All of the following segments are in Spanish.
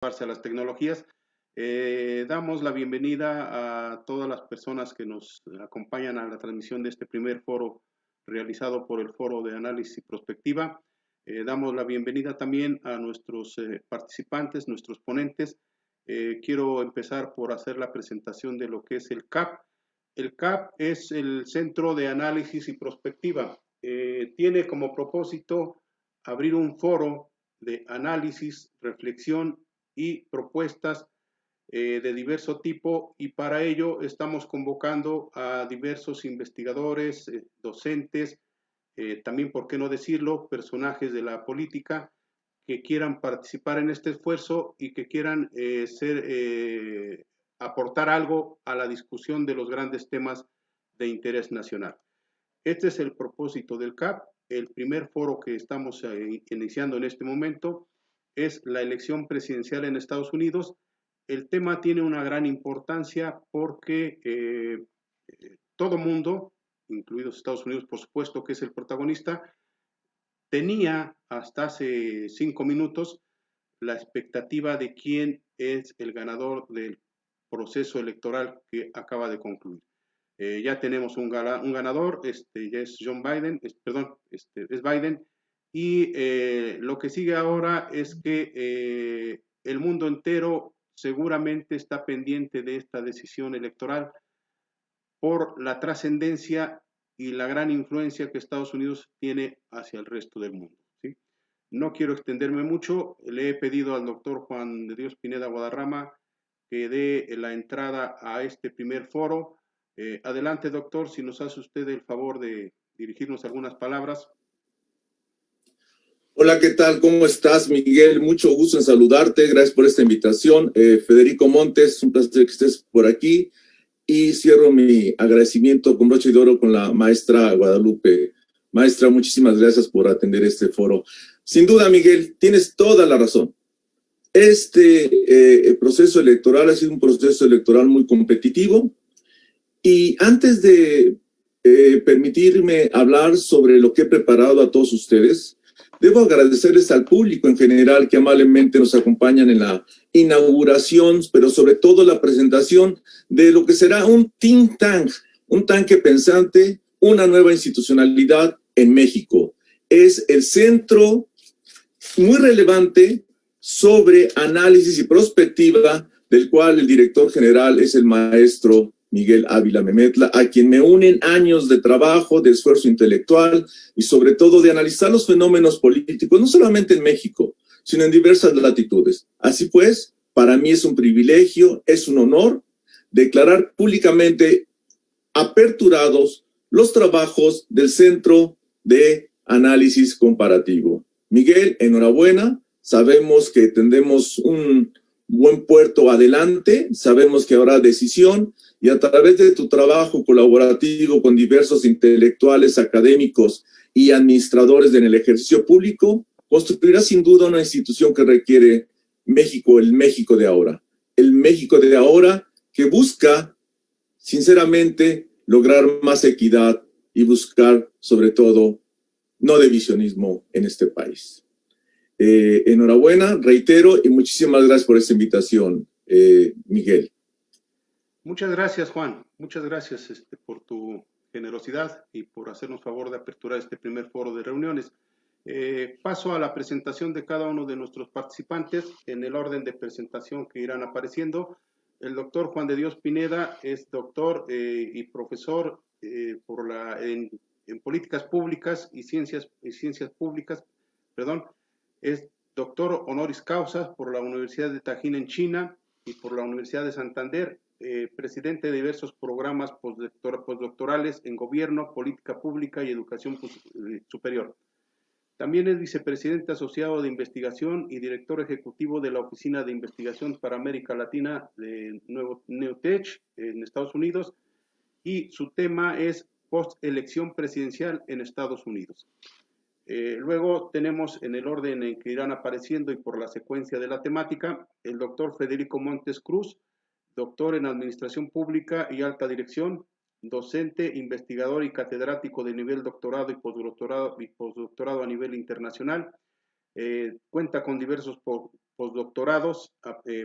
a las tecnologías. Damos la bienvenida a todas las personas que nos acompañan a la transmisión de este primer foro realizado por el Foro de Análisis y Prospectiva. Damos la bienvenida también a nuestros participantes, nuestros ponentes. Quiero empezar por hacer la presentación de lo que es el CAP. El CAP es el Centro de Análisis y Prospectiva. Tiene como propósito abrir un foro de análisis, reflexión y propuestas de diverso tipo, y para ello estamos convocando a diversos investigadores, docentes, también, por qué no decirlo, personajes de la política que quieran participar en este esfuerzo y que quieran aportar algo a la discusión de los grandes temas de interés nacional. Este es el propósito del CAP. El primer foro que estamos iniciando en este momento es la elección presidencial en Estados Unidos. El tema tiene una gran importancia porque todo mundo, incluidos Estados Unidos, por supuesto, que es el protagonista, tenía hasta hace 5 minutos la expectativa de quién es el ganador del proceso electoral que acaba de concluir. Ya tenemos un ganador, ya es John Biden, es Biden, y lo que sigue ahora es que el mundo entero seguramente está pendiente de esta decisión electoral por la trascendencia y la gran influencia que Estados Unidos tiene hacia el resto del mundo, ¿sí? No quiero extenderme mucho, le he pedido al doctor Juan de Dios Pineda Guadarrama que dé la entrada a este primer foro. Adelante, doctor, si nos hace usted el favor de dirigirnos algunas palabras. Hola, ¿qué tal? ¿Cómo estás, Miguel? Mucho gusto en saludarte. Gracias por esta invitación. Federico Montes, un placer que estés por aquí. Y cierro mi agradecimiento con broche de oro con la maestra Guadalupe. Maestra, muchísimas gracias por atender este foro. Sin duda, Miguel, tienes toda la razón. Este proceso electoral ha sido un proceso electoral muy competitivo. Y antes de permitirme hablar sobre lo que he preparado a todos ustedes, debo agradecerles al público en general que amablemente nos acompañan en la inauguración, pero sobre todo la presentación de lo que será un think tank, un tanque pensante, una nueva institucionalidad en México. Es el centro muy relevante sobre análisis y prospectiva, del cual el director general es el maestro Miguel Ávila Memetla, a quien me unen años de trabajo, de esfuerzo intelectual y sobre todo de analizar los fenómenos políticos, no solamente en México, sino en diversas latitudes. Así pues, para mí es un privilegio, es un honor declarar públicamente aperturados los trabajos del Centro de Análisis Comparativo. Miguel, enhorabuena. Sabemos que tendremos un buen puerto adelante, sabemos que habrá decisión, y a través de tu trabajo colaborativo con diversos intelectuales, académicos y administradores en el ejercicio público, construirás sin duda una institución que requiere México, el México de ahora. El México de ahora que busca, sinceramente, lograr más equidad y buscar, sobre todo, no divisionismo en este país. Enhorabuena, reitero, y muchísimas gracias por esta invitación, Miguel. Muchas gracias, Juan. Muchas gracias por tu generosidad y por hacernos favor de aperturar este primer foro de reuniones. Paso a la presentación de cada uno de nuestros participantes en el orden de presentación que irán apareciendo. El doctor Juan de Dios Pineda es doctor y profesor en políticas públicas y ciencias públicas, perdón. Es doctor honoris causa por la Universidad de Tajín en China y por la Universidad de Santander. Presidente de diversos programas postdoctorales en gobierno, política pública y educación superior. También es vicepresidente asociado de investigación y director ejecutivo de la Oficina de Investigación para América Latina de Neutech en Estados Unidos, y su tema es postelección presidencial en Estados Unidos. Luego tenemos, en el orden en que irán apareciendo y por la secuencia de la temática, el doctor Federico Montes Cruz, doctor en Administración Pública y Alta Dirección, docente, investigador y catedrático de nivel doctorado y postdoctorado a nivel internacional. Cuenta con diversos postdoctorados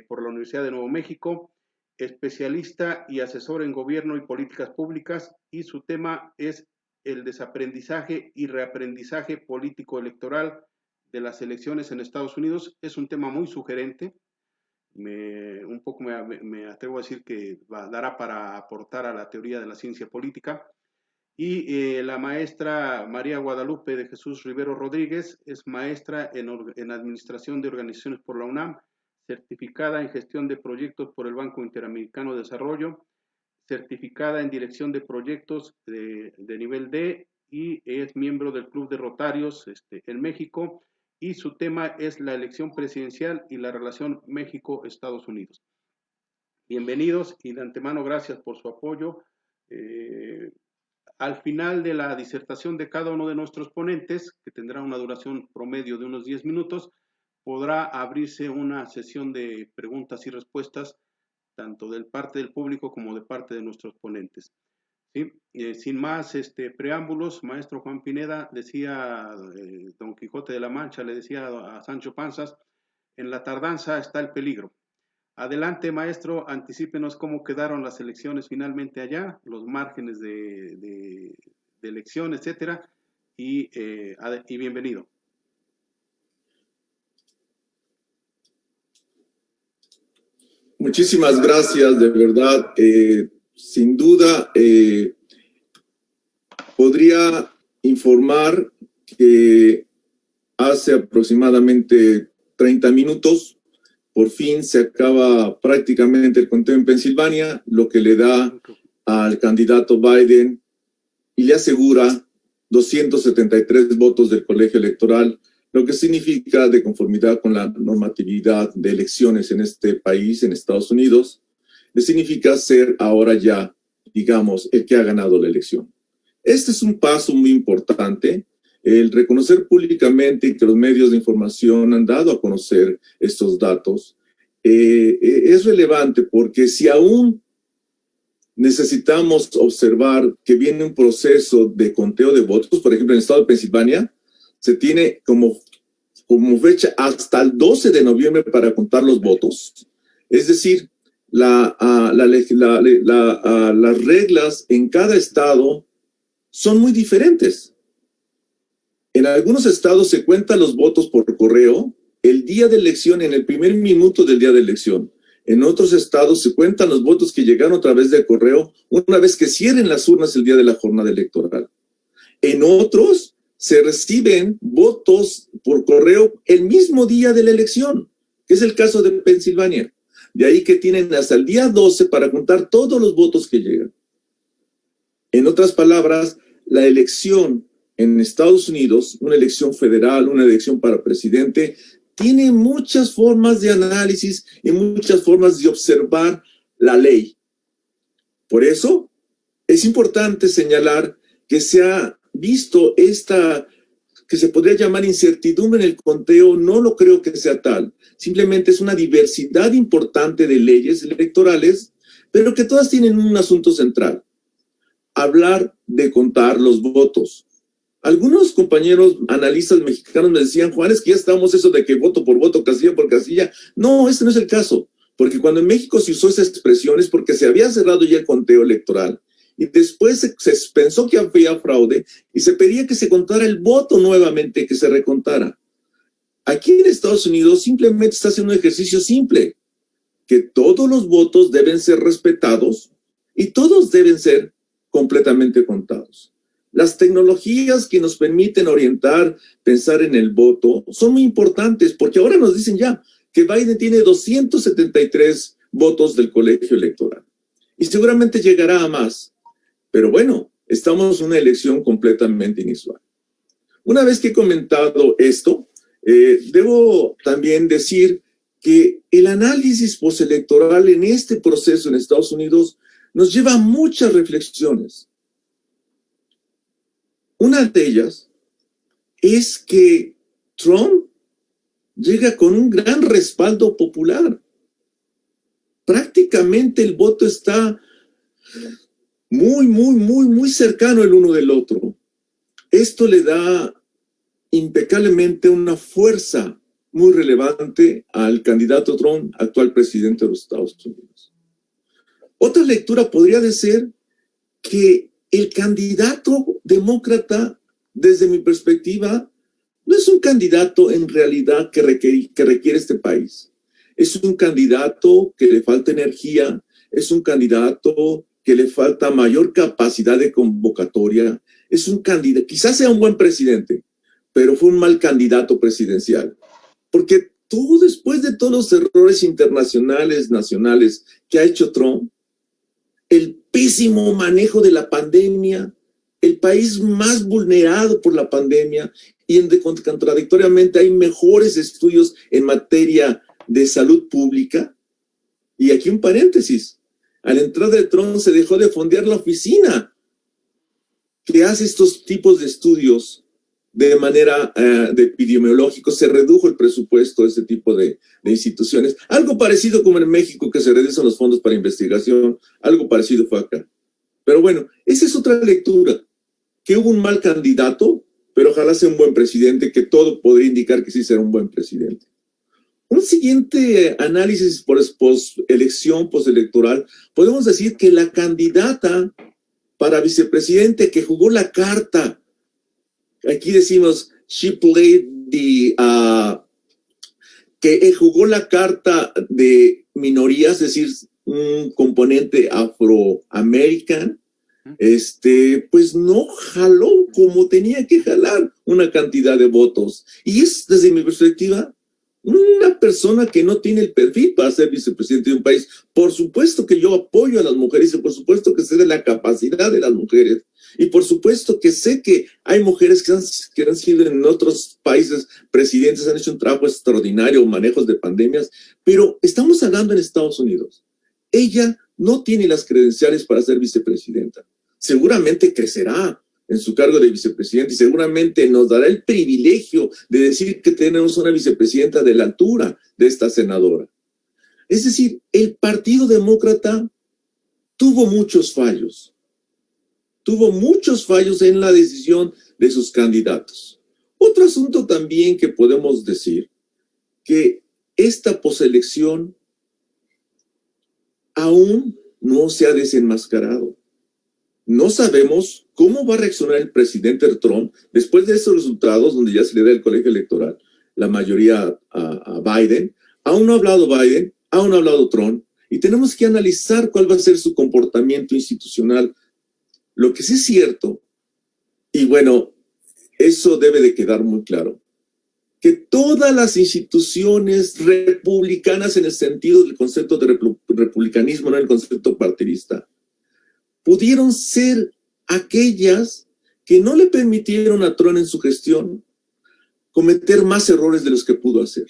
por la Universidad de Nuevo México, especialista y asesor en gobierno y políticas públicas, y su tema es el desaprendizaje y reaprendizaje político electoral de las elecciones en Estados Unidos. Es un tema muy sugerente. Un poco me atrevo a decir que dará para aportar a la teoría de la ciencia política. Y la maestra María Guadalupe de Jesús Rivero Rodríguez es maestra en Administración de Organizaciones por la UNAM, certificada en Gestión de Proyectos por el Banco Interamericano de Desarrollo, certificada en Dirección de Proyectos de nivel D, y es miembro del Club de Rotarios en México, y su tema es la elección presidencial y la relación México-Estados Unidos. Bienvenidos y de antemano gracias por su apoyo. Al final de la disertación de cada uno de nuestros ponentes, que tendrá una duración promedio de unos 10 minutos, podrá abrirse una sesión de preguntas y respuestas, tanto de parte del público como de parte de nuestros ponentes. ¿Sí? Sin más preámbulos, maestro Juan Pineda, decía Don Quijote de la Mancha, le decía a Sancho Panzas, en la tardanza está el peligro. Adelante, maestro, anticípenos cómo quedaron las elecciones finalmente allá, los márgenes de elección, etcétera, y bienvenido. Muchísimas gracias, de verdad. Sin duda, podría informar que hace aproximadamente 30 minutos, por fin se acaba prácticamente el conteo en Pensilvania, lo que le da al candidato Biden y le asegura 273 votos del colegio electoral, lo que significa, de conformidad con la normatividad de elecciones en este país, en Estados Unidos, le significa ser ahora ya, digamos, el que ha ganado la elección. Este es un paso muy importante, el reconocer públicamente y que los medios de información han dado a conocer estos datos. Es relevante porque si aún necesitamos observar que viene un proceso de conteo de votos, por ejemplo, en el estado de Pensilvania, se tiene como fecha hasta el 12 de noviembre para contar los votos. Es decir, las reglas en cada estado son muy diferentes. En algunos estados se cuentan los votos por correo el día de elección, en el primer minuto del día de elección. En otros estados se cuentan los votos que llegaron a través del correo una vez que cierren las urnas el día de la jornada electoral. En otros se reciben votos por correo el mismo día de la elección, que es el caso de Pensilvania. De ahí que tienen hasta el día 12 para contar todos los votos que llegan. En otras palabras, la elección en Estados Unidos, una elección federal, una elección para presidente, tiene muchas formas de análisis y muchas formas de observar la ley. Por eso, es importante señalar que se ha visto esta, que se podría llamar incertidumbre en el conteo. No lo creo que sea tal. Simplemente es una diversidad importante de leyes electorales, pero que todas tienen un asunto central: hablar de contar los votos. Algunos compañeros analistas mexicanos me decían, Juan, es que ya estamos eso de que voto por voto, casilla por casilla. No, este no es el caso, porque cuando en México se usó esa expresión es porque se había cerrado ya el conteo electoral y después se pensó que había fraude y se pedía que se contara el voto nuevamente, que se recontara. Aquí en Estados Unidos simplemente está haciendo un ejercicio simple, que todos los votos deben ser respetados y todos deben ser completamente contados. Las tecnologías que nos permiten orientar, pensar en el voto, son muy importantes, porque ahora nos dicen ya que Biden tiene 273 votos del colegio electoral y seguramente llegará a más. Pero bueno, estamos en una elección completamente inusual. Una vez que he comentado esto, debo también decir que el análisis postelectoral en este proceso en Estados Unidos nos lleva a muchas reflexiones. Una de ellas es que Trump llega con un gran respaldo popular. Prácticamente el voto está muy cercano el uno del otro. Esto le da impecablemente una fuerza muy relevante al candidato Trump, actual presidente de los Estados Unidos. Otra lectura podría ser que el candidato demócrata, desde mi perspectiva, no es un candidato en realidad que requiere este país. Es un candidato que le falta energía, es un candidato que le falta mayor capacidad de convocatoria, es un candidato, quizás sea un buen presidente, pero fue un mal candidato presidencial. Porque tú, después de todos los errores internacionales, nacionales que ha hecho Trump, el pésimo manejo de la pandemia, el país más vulnerado por la pandemia, y contradictoriamente hay mejores estudios en materia de salud pública. Y aquí un paréntesis, a la entrada de Trump se dejó de fondear la oficina que hace estos tipos de estudios de manera de epidemiológico, se redujo el presupuesto de ese tipo de instituciones. Algo parecido como en México, que se reducen los fondos para investigación, algo parecido fue acá. Pero bueno, esa es otra lectura, que hubo un mal candidato, pero ojalá sea un buen presidente, que todo podría indicar que sí será un buen presidente. Un siguiente análisis postelección, postelectoral, podemos decir que la candidata para vicepresidente que jugó la carta, aquí decimos, she played que jugó la carta de minorías, es decir, un componente afroamericano, pues no jaló como tenía que jalar una cantidad de votos. Y es, desde mi perspectiva, una persona que no tiene el perfil para ser vicepresidente de un país. Por supuesto que yo apoyo a las mujeres y por supuesto que sé de la capacidad de las mujeres. Y por supuesto que sé que hay mujeres que han sido en otros países presidentes, han hecho un trabajo extraordinario, manejos de pandemias, pero estamos hablando en Estados Unidos. Ella no tiene las credenciales para ser vicepresidenta. Seguramente crecerá en su cargo de vicepresidente y seguramente nos dará el privilegio de decir que tenemos una vicepresidenta de la altura de esta senadora. Es decir, el Partido Demócrata tuvo muchos fallos en la decisión de sus candidatos. Otro asunto también que podemos decir, que esta poselección aún no se ha desenmascarado. No sabemos cómo va a reaccionar el presidente Trump después de esos resultados, donde ya se le da el colegio electoral, la mayoría a Biden. Aún no ha hablado Biden, aún no ha hablado Trump, y tenemos que analizar cuál va a ser su comportamiento institucional. Lo que sí es cierto, y bueno, eso debe de quedar muy claro, que todas las instituciones republicanas, en el sentido del concepto de republicanismo, no el concepto partidista, pudieron ser aquellas que no le permitieron a Trump en su gestión cometer más errores de los que pudo hacer.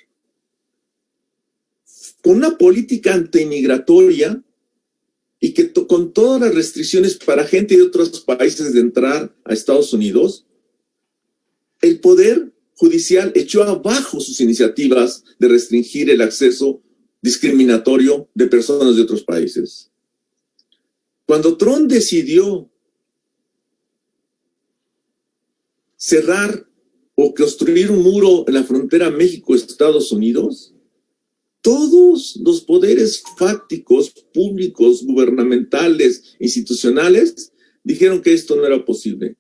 Con una política antimigratoria y que con todas las restricciones para gente de otros países de entrar a Estados Unidos, el Poder Judicial echó abajo sus iniciativas de restringir el acceso discriminatorio de personas de otros países. Cuando Trump decidió cerrar o construir un muro en la frontera México-Estados Unidos, todos los poderes fácticos, públicos, gubernamentales, institucionales, dijeron que esto no era posible.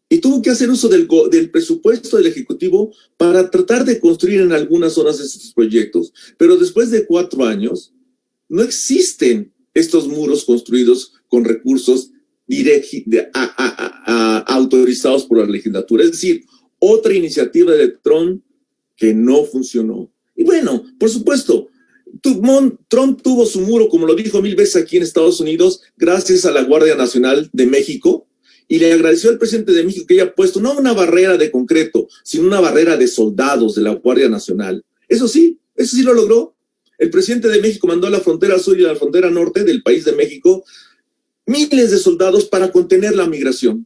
Y tuvo que hacer uso del presupuesto del Ejecutivo para tratar de construir en algunas zonas estos proyectos. Pero después de 4 años, no existen estos muros construidos con recursos autorizados por la legislatura. Es decir, otra iniciativa de Trump que no funcionó. Y bueno, por supuesto, Trump tuvo su muro, como lo dijo 1000 veces aquí en Estados Unidos, gracias a la Guardia Nacional de México, y le agradeció al presidente de México que haya puesto no una barrera de concreto, sino una barrera de soldados de la Guardia Nacional. Eso sí lo logró. El presidente de México mandó a la frontera sur y a la frontera norte del país de México miles de soldados para contener la migración.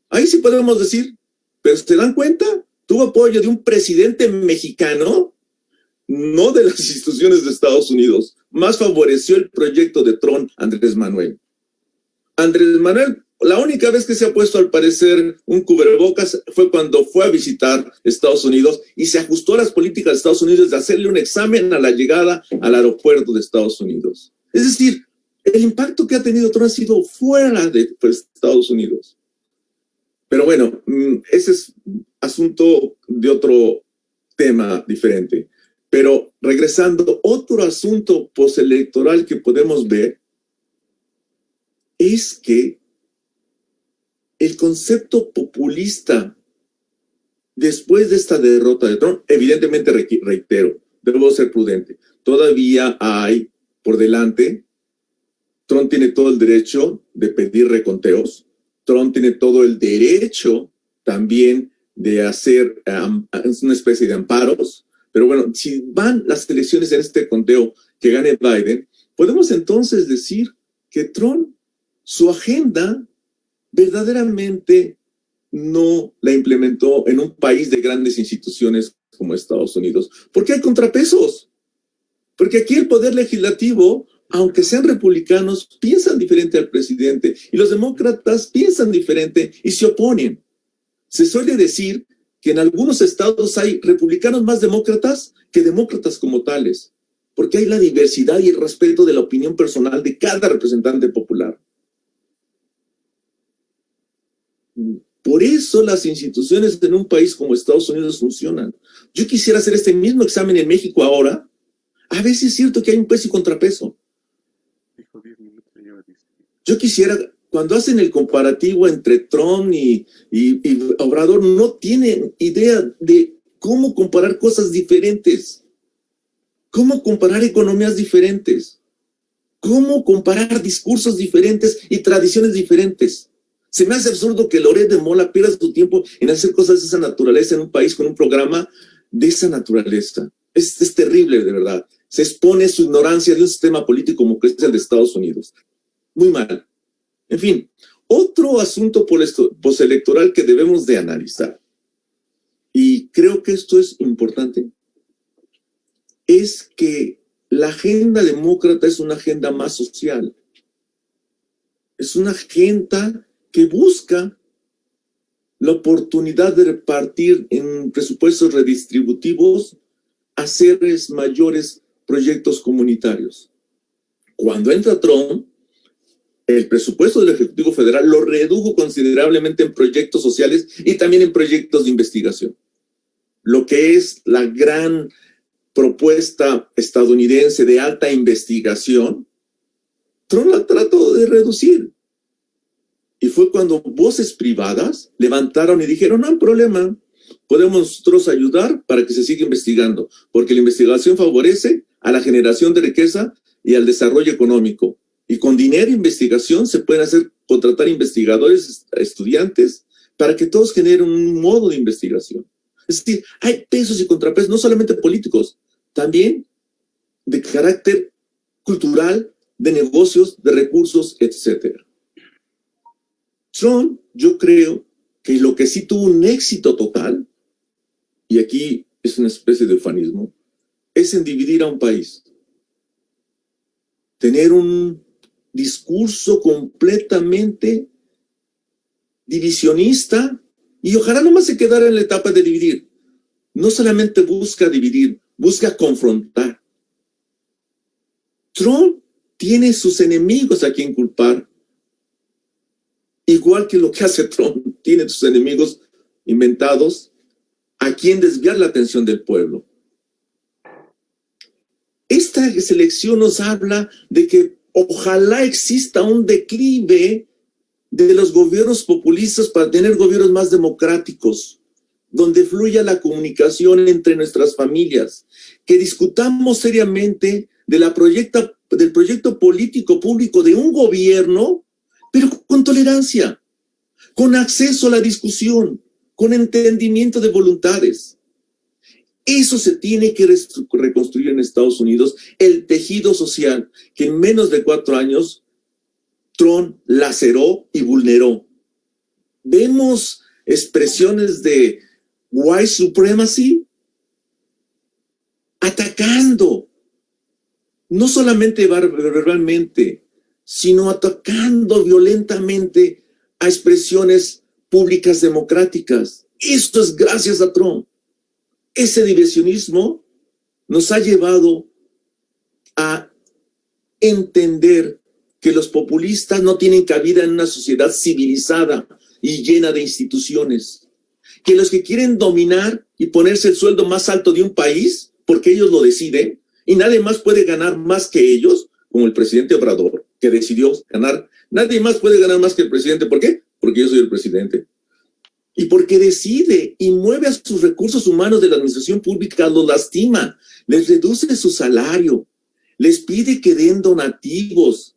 Ahí sí podemos decir, pero ¿se dan cuenta? Tuvo apoyo de un presidente mexicano, no de las instituciones de Estados Unidos. Más favoreció el proyecto de Trump, Andrés Manuel. Andrés Manuel, la única vez que se ha puesto al parecer un cubrebocas fue cuando fue a visitar Estados Unidos y se ajustó a las políticas de Estados Unidos de hacerle un examen a la llegada al aeropuerto de Estados Unidos. Es decir, el impacto que ha tenido Trump ha sido fuera de Estados Unidos. Pero bueno, ese es asunto de otro tema diferente. Pero regresando, otro asunto postelectoral que podemos ver es que el concepto populista después de esta derrota de Trump, evidentemente reitero, debo ser prudente, todavía hay por delante, Trump tiene todo el derecho de pedir reconteos, Trump tiene todo el derecho también de hacer una especie de amparos, pero bueno, si van las elecciones en este conteo que gane Biden, podemos entonces decir que Trump, su agenda verdaderamente no la implementó en un país de grandes instituciones como Estados Unidos, porque hay contrapesos, porque aquí el poder legislativo, aunque sean republicanos, piensan diferente al presidente y los demócratas piensan diferente y se oponen. Se suele decir que en algunos estados hay republicanos más demócratas que demócratas como tales, porque hay la diversidad y el respeto de la opinión personal de cada representante popular. Por eso las instituciones en un país como Estados Unidos funcionan. Yo quisiera hacer este mismo examen en México ahora. A veces es cierto que hay un peso y contrapeso. Yo quisiera, cuando hacen el comparativo entre Trump y Obrador, no tienen idea de cómo comparar cosas diferentes, cómo comparar economías diferentes, cómo comparar discursos diferentes y tradiciones diferentes. Se me hace absurdo que Loret de Mola pierda su tiempo en hacer cosas de esa naturaleza en un país con un programa de esa naturaleza. Es terrible, de verdad. Se expone su ignorancia de un sistema político como que es el de Estados Unidos. Muy mal. En fin, otro asunto postelectoral que debemos de analizar, y creo que esto es importante, es que la agenda demócrata es una agenda más social. Es una agenda que busca la oportunidad de repartir en presupuestos redistributivos hacer mayores proyectos comunitarios. Cuando entra Trump, el presupuesto del Ejecutivo Federal lo redujo considerablemente en proyectos sociales y también en proyectos de investigación. Lo que es la gran propuesta estadounidense de alta investigación, Trump la trató de reducir. Y fue cuando voces privadas levantaron y dijeron, no hay problema, podemos nosotros ayudar para que se siga investigando, porque la investigación favorece a la generación de riqueza y al desarrollo económico. Y con dinero e investigación se pueden contratar investigadores, estudiantes, para que todos generen un modo de investigación. Es decir, hay pesos y contrapesos, no solamente políticos, también de carácter cultural, de negocios, de recursos, etcétera. Trump, yo creo que lo que sí tuvo un éxito total, y aquí es una especie de eufemismo, es en dividir a un país. Tener un discurso completamente divisionista y ojalá nomás se quedara en la etapa de dividir. No solamente busca dividir, busca confrontar. Trump tiene sus enemigos a quien culpar. Igual que lo que hace Trump, tiene sus enemigos inventados a quien desviar la atención del pueblo. Esta selección nos habla de que ojalá exista un declive de los gobiernos populistas para tener gobiernos más democráticos, donde fluya la comunicación entre nuestras familias, que discutamos seriamente del proyecto político público de un gobierno, pero con tolerancia, con acceso a la discusión, con entendimiento de voluntades. Eso se tiene que reconstruir en Estados Unidos, el tejido social que en menos de 4 años Trump laceró y vulneró. Vemos expresiones de white supremacy atacando, no solamente verbalmente, sino atacando violentamente a expresiones públicas democráticas. Esto es gracias a Trump. Ese divisionismo nos ha llevado a entender que los populistas no tienen cabida en una sociedad civilizada y llena de instituciones. Que los que quieren dominar y ponerse el sueldo más alto de un país, porque ellos lo deciden, y nadie más puede ganar más que ellos, como el presidente Obrador, que decidió ganar. Nadie más puede ganar más que el presidente. ¿Por qué? Porque yo soy el presidente. Y porque decide y mueve a sus recursos humanos de la administración pública, los lastima, les reduce su salario, les pide que den donativos.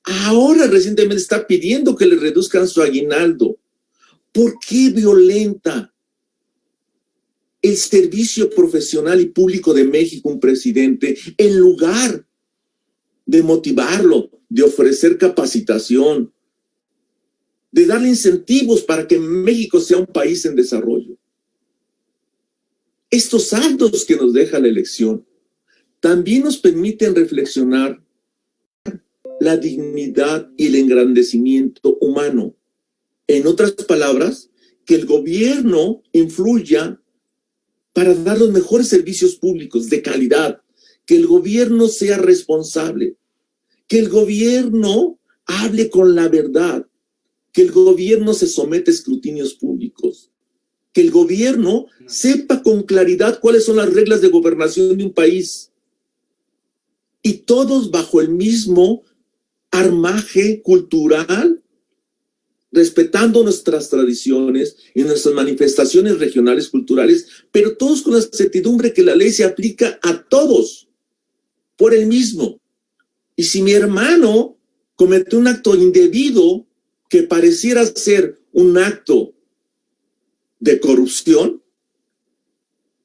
Ahora recientemente está pidiendo que le reduzcan su aguinaldo. ¿Por qué violenta el servicio profesional y público de México un presidente en lugar de motivarlo, de ofrecer capacitación, de darle incentivos para que México sea un país en desarrollo? Estos saldos que nos deja la elección también nos permiten reflexionar la dignidad y el engrandecimiento humano. En otras palabras, que el gobierno influya para dar los mejores servicios públicos de calidad, que el gobierno sea responsable, que el gobierno hable con la verdad, que el gobierno se someta a escrutinios públicos, que el gobierno sepa con claridad cuáles son las reglas de gobernación de un país, y todos bajo el mismo armaje cultural, respetando nuestras tradiciones y nuestras manifestaciones regionales culturales, pero todos con la certidumbre que la ley se aplica a todos por el mismo. Y si mi hermano cometió un acto indebido que pareciera ser un acto de corrupción,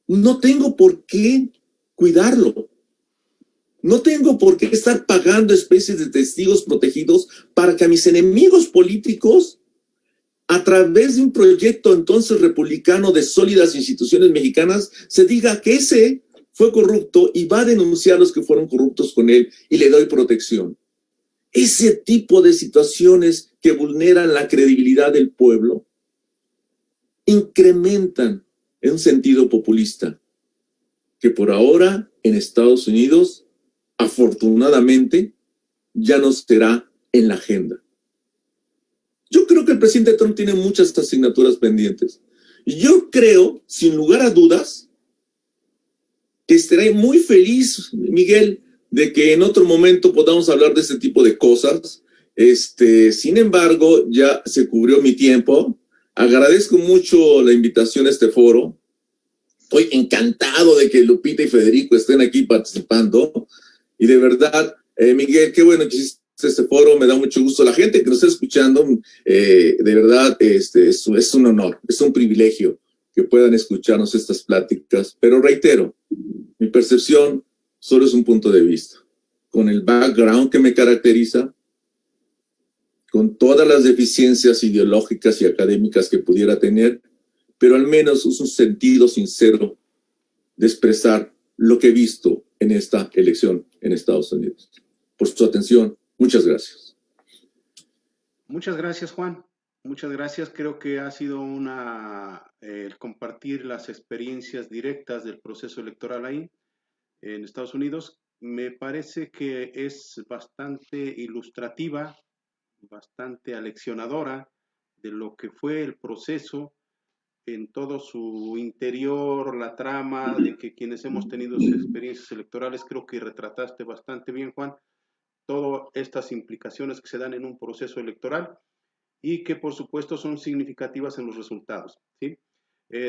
no tengo por qué cuidarlo. No tengo por qué estar pagando especies de testigos protegidos para que a mis enemigos políticos, a través de un proyecto entonces republicano de sólidas instituciones mexicanas, se diga que ese fue corrupto y va a denunciar a los que fueron corruptos con él y le doy protección. Ese tipo de situaciones que vulneran la credibilidad del pueblo incrementan en un sentido populista que por ahora en Estados Unidos, afortunadamente, ya no será en la agenda. Yo creo que el presidente Trump tiene muchas asignaturas pendientes. Y yo creo, sin lugar a dudas, que estaré muy feliz, Miguel, de que en otro momento podamos hablar de este tipo de cosas. Sin embargo, ya se cubrió mi tiempo. Agradezco mucho la invitación a este foro. Estoy encantado de que Lupita y Federico estén aquí participando. Y de verdad, Miguel, qué bueno que hiciste este foro, me da mucho gusto. La gente que nos está escuchando, de verdad, es un honor, es un privilegio que puedan escucharnos estas pláticas. Pero reitero, mi percepción solo es un punto de vista. Con el background que me caracteriza, con todas las deficiencias ideológicas y académicas que pudiera tener, pero al menos es un sentido sincero de expresar lo que he visto en esta elección en Estados Unidos. Por su atención, muchas gracias. Muchas gracias, Juan. Muchas gracias. Creo que ha sido compartir las experiencias directas del proceso electoral ahí en Estados Unidos. Me parece que es bastante ilustrativa, bastante aleccionadora de lo que fue el proceso en todo su interior, la trama, de que quienes hemos tenido experiencias electorales, creo que retrataste bastante bien, Juan, todas estas implicaciones que se dan en un proceso electoral y que por supuesto son significativas en los resultados, ¿sí?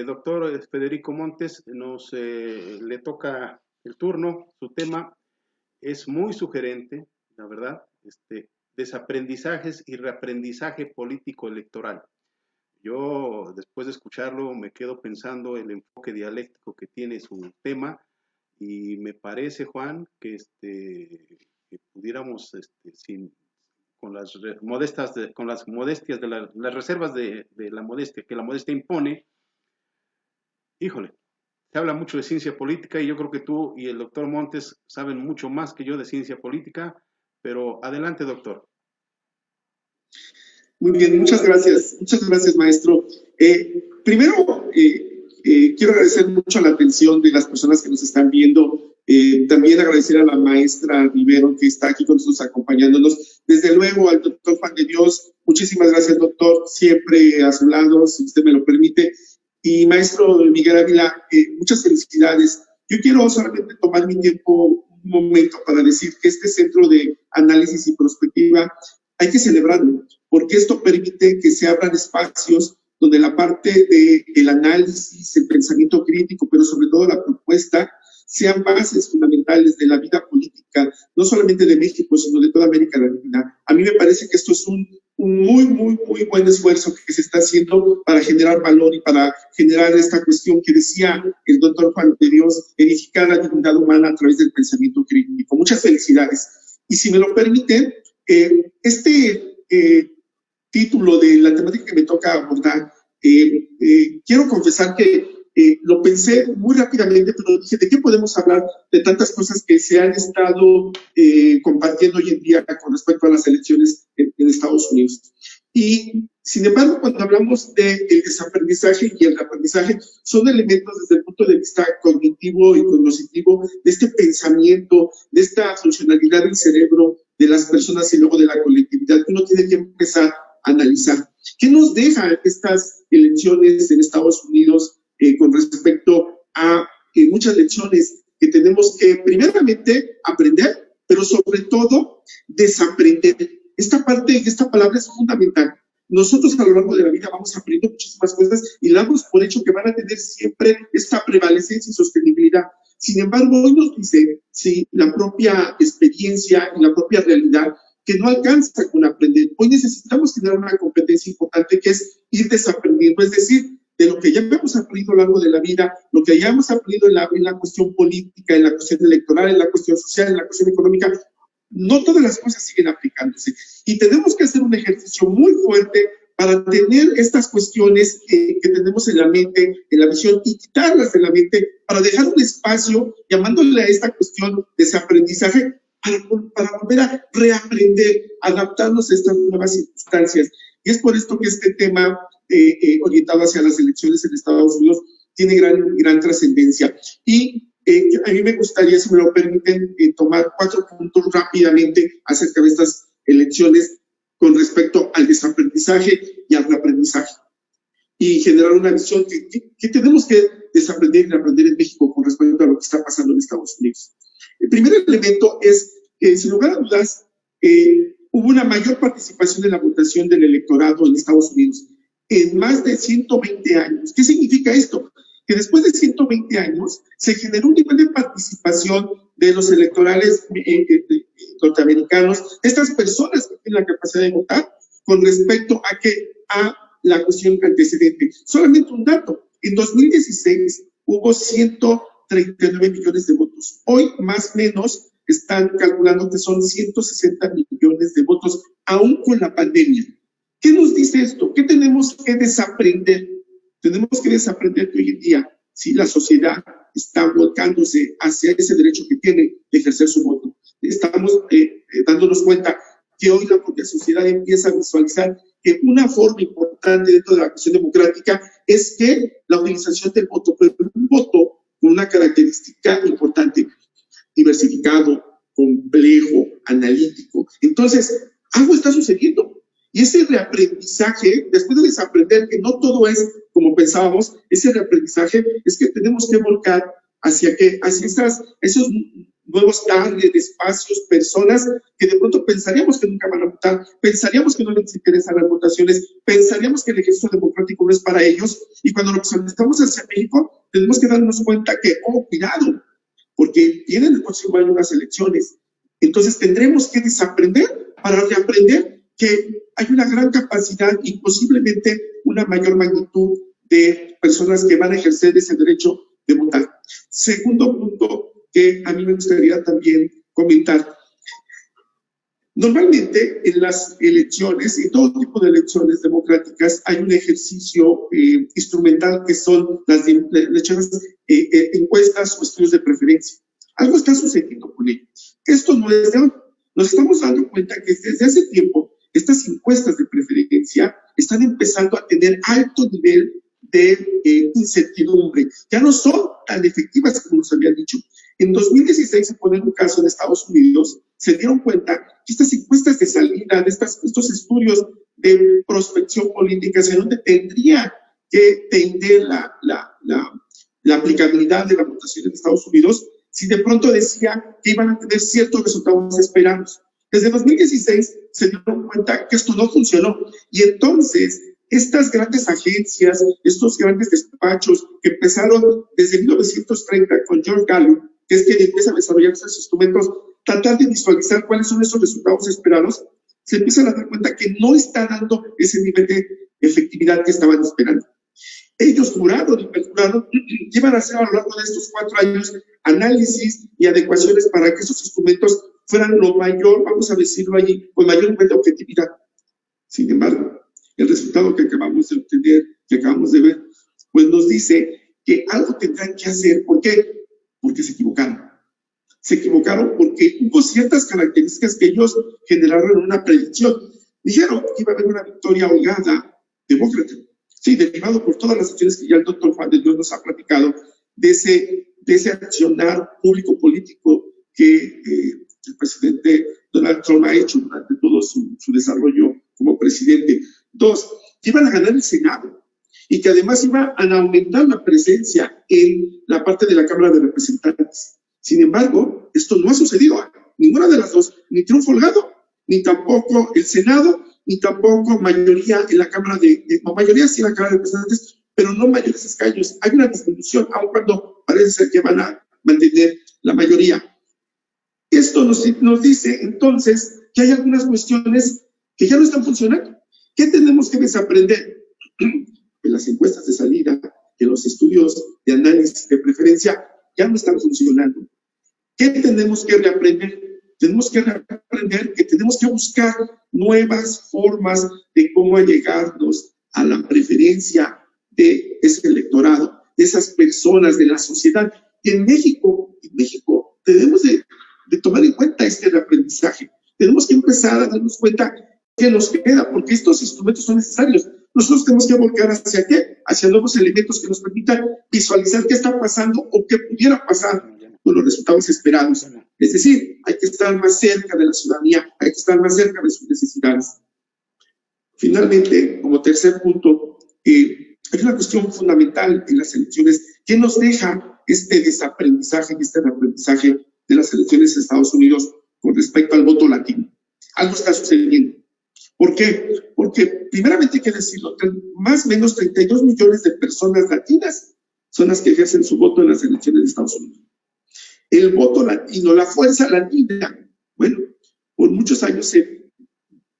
Doctor Federico Montes, le toca el turno, su tema es muy sugerente, la verdad, desaprendizajes y reaprendizaje político electoral. Yo, después de escucharlo, me quedo pensando el enfoque dialéctico que tiene su tema y me parece, Juan, que pudiéramos, con las modestias, las reservas de la modestia, que la modestia impone, híjole, se habla mucho de ciencia política y yo creo que tú y el doctor Montes saben mucho más que yo de ciencia política, pero adelante, doctor. Muy bien, muchas gracias, maestro. Primero, quiero agradecer mucho la atención de las personas que nos están viendo. También agradecer a la maestra Rivero que está aquí con nosotros acompañándonos. Desde luego al doctor Juan de Dios, muchísimas gracias, doctor, siempre a su lado, si usted me lo permite. Y maestro Miguel Ávila, muchas felicidades. Yo quiero solamente tomar mi tiempo un momento para decir que este centro de análisis y prospectiva hay que celebrarlo, porque esto permite que se abran espacios donde la parte del análisis, el pensamiento crítico, pero sobre todo la propuesta, sean bases fundamentales de la vida política, no solamente de México, sino de toda América Latina. A mí me parece que esto es un muy buen esfuerzo que se está haciendo para generar valor y para generar esta cuestión que decía el doctor Juan de Dios, edificar la dignidad humana a través del pensamiento crítico. Muchas felicidades. Y si me lo permiten, este título de la temática que me toca abordar, quiero confesar que lo pensé muy rápidamente, pero dije, ¿de qué podemos hablar de tantas cosas que se han estado compartiendo hoy en día con respecto a las elecciones en Estados Unidos? Y, sin embargo, cuando hablamos del desaprendizaje y el aprendizaje, son elementos desde el punto de vista cognitivo y cognoscitivo de este pensamiento, de esta funcionalidad del cerebro de las personas y luego de la colectividad. Uno tiene que empezar a analizar. ¿Qué nos deja estas elecciones en Estados Unidos con respecto a muchas lecciones que tenemos que primeramente aprender, pero sobre todo desaprender? Esta parte, esta palabra es fundamental. Nosotros a lo largo de la vida vamos aprendiendo muchísimas cosas y damos por hecho que van a tener siempre esta prevalecencia y sostenibilidad. Sin embargo, hoy nos dice la propia experiencia y la propia realidad que no alcanza con aprender. Hoy necesitamos tener una competencia importante que es ir desaprendiendo, es decir, de lo que ya hemos aprendido a lo largo de la vida, lo que ya hemos aprendido en la cuestión política, en la cuestión electoral, en la cuestión social, en la cuestión económica, no todas las cosas siguen aplicándose. Y tenemos que hacer un ejercicio muy fuerte para tener estas cuestiones que tenemos en la mente, en la visión, y quitarlas de la mente para dejar un espacio, llamándole a esta cuestión de ese aprendizaje, para volver a reaprender, adaptarnos a estas nuevas circunstancias. Y es por esto que este tema orientado hacia las elecciones en Estados Unidos tiene gran trascendencia. Y a mí me gustaría, si me lo permiten, tomar 4 puntos rápidamente acerca de estas elecciones con respecto al desaprendizaje y al reaprendizaje. Y generar una visión que tenemos que desaprender y reaprender en México con respecto a lo que está pasando en Estados Unidos. El primer elemento es que, sin lugar a dudas, hubo una mayor participación en la votación del electorado en Estados Unidos en más de 120 años. ¿Qué significa esto? Que después de 120 años se generó un nivel de participación de los electorales norteamericanos, estas personas que tienen la capacidad de votar, con respecto a la cuestión antecedente. Solamente un dato, en 2016 hubo 139 millones de votos. Hoy, más o menos, están calculando que son 160 millones de votos, aún con la pandemia. ¿Qué nos dice esto? ¿Qué tenemos que desaprender? Tenemos que desaprender que hoy en día, si la sociedad está volcándose hacia ese derecho que tiene de ejercer su voto, estamos dándonos cuenta que hoy la propia sociedad empieza a visualizar que una forma importante dentro de la cuestión democrática es que la utilización del voto, pero un voto con una característica importante, diversificado, complejo, analítico. Entonces, algo está sucediendo. Y ese reaprendizaje, después de desaprender que no todo es como pensábamos, ese reaprendizaje es que tenemos que volcar hacia esos nuevos targets, espacios, personas que de pronto pensaríamos que nunca van a votar, pensaríamos que no les interesan las votaciones, pensaríamos que el ejercicio democrático no es para ellos, y cuando nos estamos hacia México, tenemos que darnos cuenta que, cuidado, porque vienen el próximo año unas elecciones. Entonces tendremos que desaprender para reaprender que hay una gran capacidad y posiblemente una mayor magnitud de personas que van a ejercer ese derecho de votar. Segundo punto que a mí me gustaría también comentar. Normalmente en las elecciones, en todo tipo de elecciones democráticas, hay un ejercicio instrumental que son las encuestas o estudios de preferencia. Algo está sucediendo con ello. Esto no es de hoy. Nos estamos dando cuenta que desde hace tiempo estas encuestas de preferencia están empezando a tener alto nivel de incertidumbre. Ya no son tan efectivas como nos habían dicho. En 2016, se pone un caso en Estados Unidos, se dieron cuenta que estas encuestas de salida, estos estudios de prospección política, hacia donde tendría que tender la aplicabilidad de la votación en Estados Unidos, si de pronto decía que iban a tener ciertos resultados esperados. Desde 2016 se dieron cuenta que esto no funcionó, y entonces estas grandes agencias, estos grandes despachos que empezaron desde 1930 con George Gallup, que es quien empieza a desarrollar esos instrumentos, tratar de visualizar cuáles son esos resultados esperados, se empiezan a dar cuenta que no está dando ese nivel de efectividad que estaban esperando. Ellos juraron y perjuraron que iban a hacer a lo largo de estos 4 años análisis y adecuaciones para que esos instrumentos fueran lo mayor, vamos a decirlo allí, con mayor nivel de objetividad. Sin embargo, el resultado que acabamos de obtener, que acabamos de ver, pues nos dice que algo tendrán que hacer. ¿Por qué? Porque se equivocaron. Se equivocaron porque hubo ciertas características que ellos generaron en una predicción. Dijeron que iba a haber una victoria holgada demócrata. Sí, derivado por todas las acciones que ya el doctor Juan de Dios nos ha platicado, de ese accionar público-político que el presidente Donald Trump ha hecho durante todo su desarrollo como presidente. 2, que iban a ganar el Senado y que además iban a aumentar la presencia en la parte de la Cámara de Representantes. Sin embargo, esto no ha sucedido. Ninguna de las dos, ni triunfo holgado, ni tampoco el Senado, ni tampoco mayoría en la Cámara mayoría sí en la Cámara de Representantes, pero no mayores escaños. Hay una disminución, aun cuando parece ser que van a mantener la mayoría. Esto nos dice entonces que hay algunas cuestiones que ya no están funcionando. ¿Qué tenemos que desaprender? En las encuestas de salida, en los estudios de análisis de preferencia, ya no están funcionando. ¿Qué tenemos que reaprender? Tenemos que reaprender que tenemos que buscar nuevas formas de cómo allegarnos a la preferencia de ese electorado, de esas personas, de la sociedad. Y en México tenemos de tomar en cuenta este reaprendizaje. Tenemos que empezar a darnos cuenta que nos queda, porque estos instrumentos son necesarios. Nosotros tenemos que volcar ¿hacia qué? Hacia nuevos elementos que nos permitan visualizar qué está pasando o qué pudiera pasar con los resultados esperados. Es decir, hay que estar más cerca de la ciudadanía, hay que estar más cerca de sus necesidades. Finalmente, como tercer punto, hay una cuestión fundamental en las elecciones. ¿Qué nos deja este desaprendizaje y este reaprendizaje de las elecciones de Estados Unidos con respecto al voto latino? Algo está sucediendo. ¿Por qué? Porque primeramente hay que decirlo, más o menos 32 millones de personas latinas son las que ejercen su voto en las elecciones de Estados Unidos. El voto latino, la fuerza latina, bueno, por muchos años se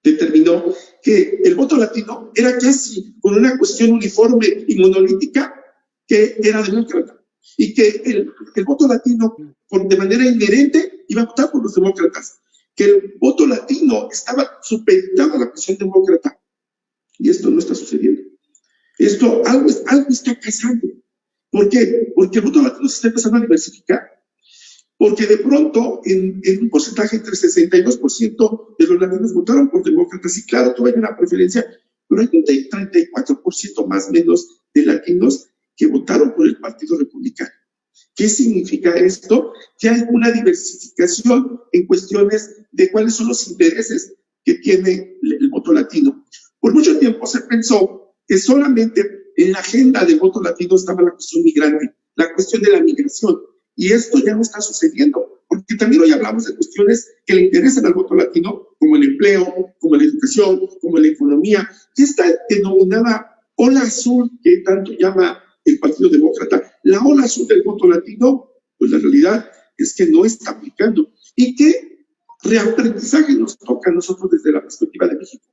determinó que el voto latino era casi con una cuestión uniforme y monolítica que era demócrata, y que el voto latino de manera inherente iba a votar por los demócratas, que el voto latino estaba supeditado a la presión demócrata, y esto no está sucediendo. Algo está pasando. ¿Por qué? Porque el voto latino se está empezando a diversificar, porque de pronto en un porcentaje entre 62% de los latinos votaron por demócratas, y claro, tuvo una preferencia, pero hay un 34% más o menos de latinos que votaron por el Partido Republicano. ¿Qué significa esto? Que hay una diversificación en cuestiones de cuáles son los intereses que tiene el voto latino. Por mucho tiempo se pensó que solamente en la agenda del voto latino estaba la cuestión migrante, la cuestión de la migración, y esto ya no está sucediendo, porque también hoy hablamos de cuestiones que le interesan al voto latino, como el empleo, como la educación, como la economía, y esta denominada ola azul que tanto llama el Partido Demócrata, la ola azul del voto latino, pues la realidad es que no está aplicando. ¿Y qué reaprendizaje nos toca a nosotros desde la perspectiva de México?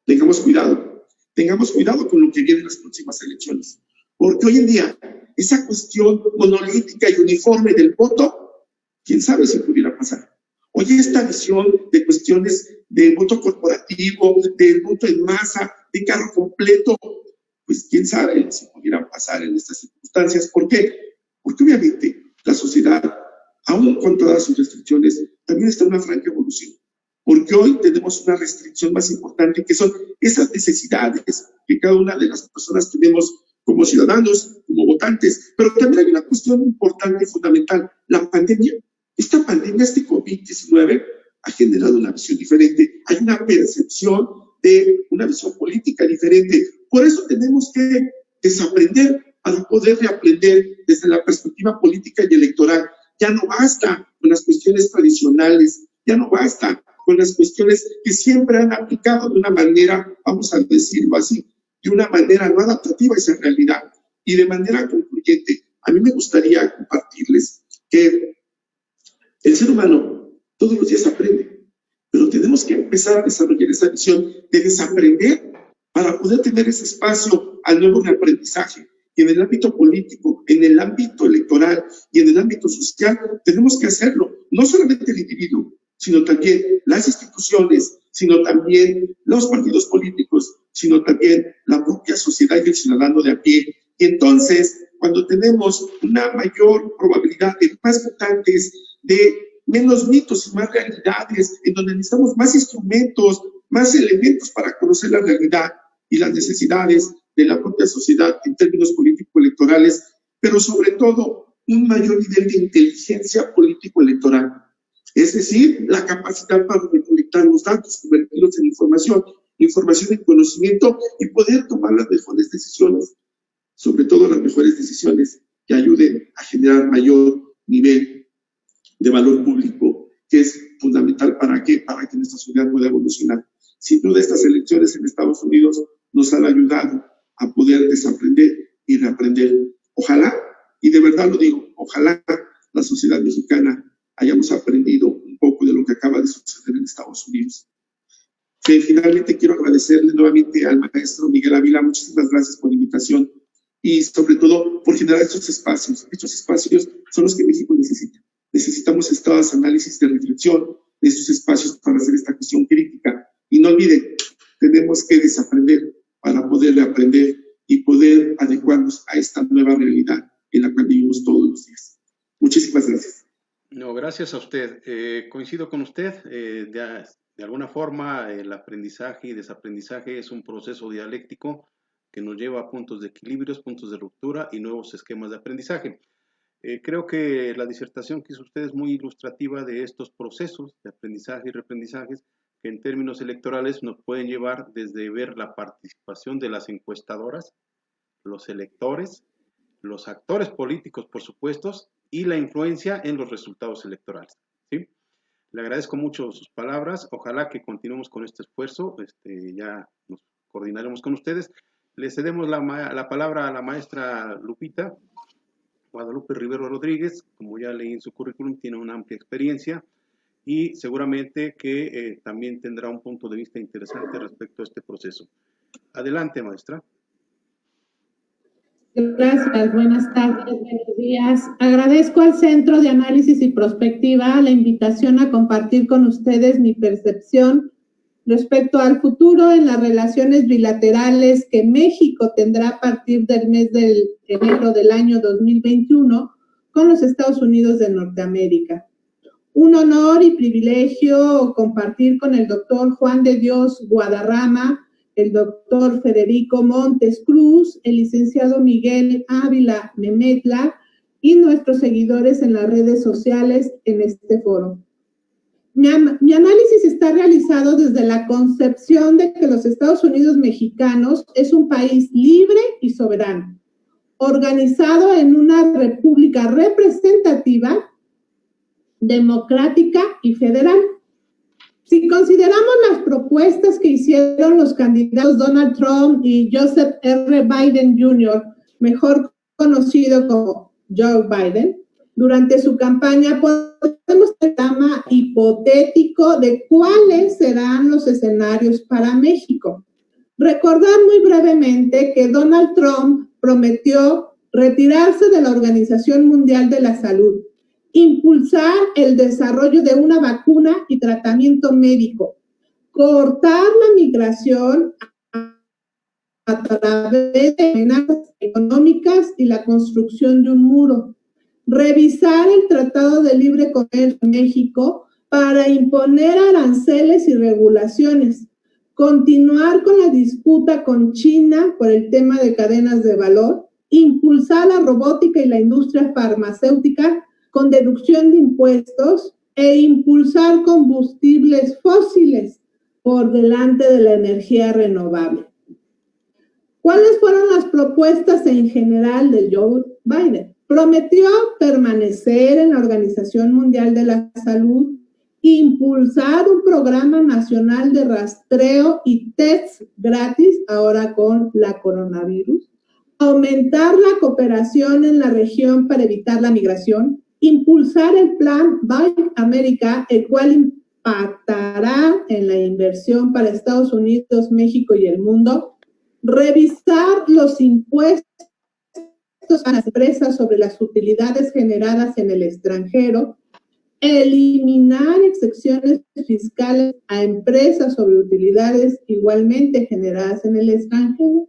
Tengamos cuidado con lo que viene en las próximas elecciones, porque hoy en día esa cuestión monolítica y uniforme del voto, quién sabe si pudiera pasar. Hoy esta visión de cuestiones de voto corporativo, del voto en masa, de carro completo, pues quién sabe si pudieran pasar en estas circunstancias. ¿Por qué? Porque obviamente la sociedad, aún con todas sus restricciones, también está en una franca evolución. porque hoy tenemos una restricción más importante, que son esas necesidades que cada una de las personas tenemos como ciudadanos, como votantes. Pero también hay una cuestión importante y fundamental, la pandemia. Esta pandemia, este COVID-19, ha generado una visión diferente, hay una percepción de una visión política diferente. Por eso tenemos que desaprender para poder reaprender desde la perspectiva política y electoral. Ya no basta con las cuestiones tradicionales, ya no basta con las cuestiones que siempre han aplicado de una manera, vamos a decirlo así, de una manera no adaptativa a esa realidad. Y de manera concluyente, a mí me gustaría compartirles que el ser humano todos los días aprende, pero tenemos que empezar a desarrollar esa visión de desaprender para poder tener ese espacio al nuevo reaprendizaje. Y en el ámbito político, en el ámbito electoral y en el ámbito social, tenemos que hacerlo, no solamente el individuo, sino también las instituciones, sino también los partidos políticos, sino también la propia sociedad y el ciudadano de a pie. Y entonces, cuando tenemos una mayor probabilidad de más votantes, de menos mitos y más realidades, en donde necesitamos más instrumentos, más elementos para conocer la realidad y las necesidades de la propia sociedad en términos político-electorales, pero sobre todo un mayor nivel de inteligencia político-electoral. Es decir, la capacidad para recolectar los datos, convertirlos en información en conocimiento y poder tomar las mejores decisiones, sobre todo las mejores decisiones que ayuden a generar mayor nivel de valor público, que es fundamental para que nuestra sociedad pueda evolucionar. Sin duda, estas elecciones en Estados Unidos nos han ayudado a poder desaprender y reaprender. Ojalá, y de verdad lo digo, ojalá la sociedad mexicana hayamos aprendido un poco de lo que acaba de suceder en Estados Unidos. Finalmente quiero agradecerle nuevamente al maestro Miguel Ávila, muchísimas gracias por la invitación y sobre todo por generar estos espacios. Estos espacios son los que México necesita. Necesitamos estos análisis de reflexión, de estos espacios para hacer esta cuestión crítica. Y no olviden, tenemos que desaprender para poder reaprender y poder adecuarnos a esta nueva realidad en la cual vivimos todos los días. Muchísimas gracias. No, gracias a usted. Coincido con usted. De alguna forma, el aprendizaje y desaprendizaje es un proceso dialéctico que nos lleva a puntos de equilibrios, puntos de ruptura y nuevos esquemas de aprendizaje. Creo que la disertación que hizo usted es muy ilustrativa de estos procesos de aprendizaje y reaprendizajes que en términos electorales nos pueden llevar desde ver la participación de las encuestadoras, los electores, los actores políticos, por supuesto, y la influencia en los resultados electorales, ¿sí? Le agradezco mucho sus palabras. Ojalá que continuemos con este esfuerzo. Ya nos coordinaremos con ustedes. Le cedemos la palabra a la maestra Lupita Guadalupe Rivero Rodríguez. Como ya leí en su currículum, tiene una amplia experiencia y seguramente que también tendrá un punto de vista interesante respecto a este proceso. Adelante, maestra. Gracias, buenas tardes, buenos días. Agradezco al Centro de Análisis y Prospectiva la invitación a compartir con ustedes mi percepción respecto al futuro en las relaciones bilaterales que México tendrá a partir del mes de enero del año 2021 con los Estados Unidos de Norteamérica. Un honor y privilegio compartir con el doctor Juan de Dios Guadarrama, el doctor Federico Montes Cruz, el licenciado Miguel Ávila Memetla y nuestros seguidores en las redes sociales en este foro. Mi análisis está realizado desde la concepción de que los Estados Unidos mexicanos es un país libre y soberano, organizado en una república representativa, democrática y federal. Si consideramos las propuestas que hicieron los candidatos Donald Trump y Joseph R. Biden Jr., mejor conocido como Joe Biden, durante su campaña, podemos tener un tema hipotético de cuáles serán los escenarios para México. Recordar muy brevemente que Donald Trump prometió retirarse de la Organización Mundial de la Salud, impulsar el desarrollo de una vacuna y tratamiento médico, cortar la migración a través de amenazas económicas y la construcción de un muro, revisar el Tratado de Libre Comercio de México para imponer aranceles y regulaciones, continuar con la disputa con China por el tema de cadenas de valor, impulsar la robótica y la industria farmacéutica con deducción de impuestos e impulsar combustibles fósiles por delante de la energía renovable. ¿Cuáles fueron las propuestas en general de Joe Biden? Prometió permanecer en la Organización Mundial de la Salud, impulsar un programa nacional de rastreo y tests gratis ahora con la coronavirus, aumentar la cooperación en la región para evitar la migración, impulsar el plan Buy America, el cual impactará en la inversión para Estados Unidos, México y el mundo, revisar los impuestos a las empresas sobre las utilidades generadas en el extranjero, eliminar excepciones fiscales a empresas sobre utilidades igualmente generadas en el extranjero,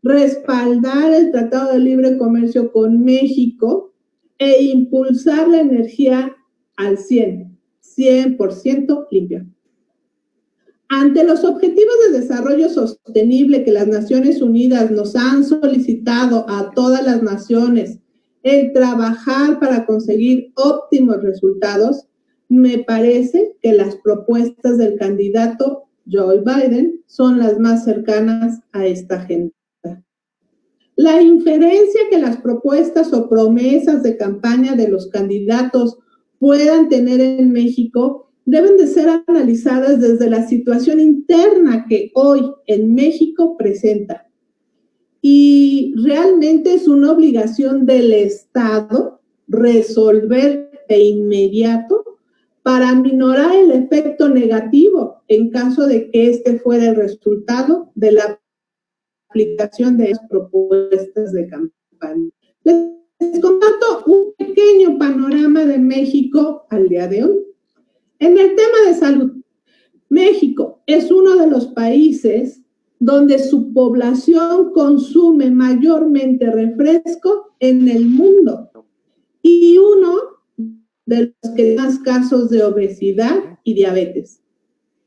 respaldar el Tratado de Libre Comercio con México e impulsar la energía al 100% limpia. Ante los objetivos de desarrollo sostenible que las Naciones Unidas nos han solicitado a todas las naciones, el trabajar para conseguir óptimos resultados, me parece que las propuestas del candidato Joe Biden son las más cercanas a esta agenda. La inferencia que las propuestas o promesas de campaña de los candidatos puedan tener en México deben de ser analizadas desde la situación interna que hoy en México presenta. Y realmente es una obligación del Estado resolver de inmediato para minorar el efecto negativo en caso de que este fuera el resultado de la aplicación de las propuestas de campaña. Les comparto un pequeño panorama de México al día de hoy. En el tema de salud, México es uno de los países donde su población consume mayormente refresco en el mundo y uno de los que más casos de obesidad y diabetes.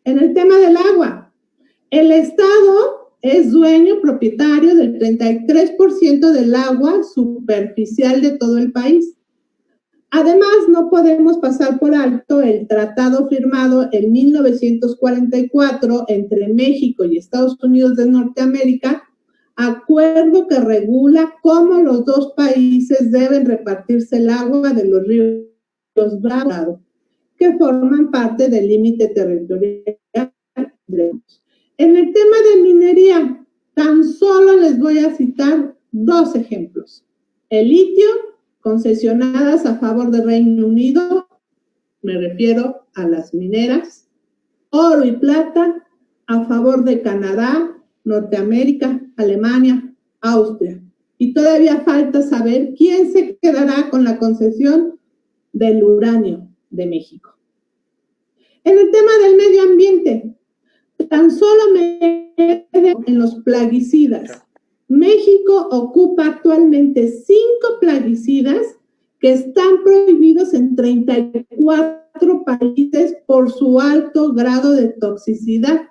En el tema del agua, el Estado es dueño propietario del 33% del agua superficial de todo el país. Además, no podemos pasar por alto el tratado firmado en 1944 entre México y Estados Unidos de Norteamérica, acuerdo que regula cómo los dos países deben repartirse el agua de los ríos Bravo, que forman parte del límite territorial. En el tema de minería, tan solo les voy a citar dos ejemplos. El litio, concesionadas a favor del Reino Unido, me refiero a las mineras, oro y plata a favor de Canadá, Norteamérica, Alemania, Austria. Y todavía falta saber quién se quedará con la concesión del uranio de México. En el tema del medio ambiente, tan solo me en los plaguicidas. México ocupa actualmente 5 plaguicidas que están prohibidos en 34 países por su alto grado de toxicidad.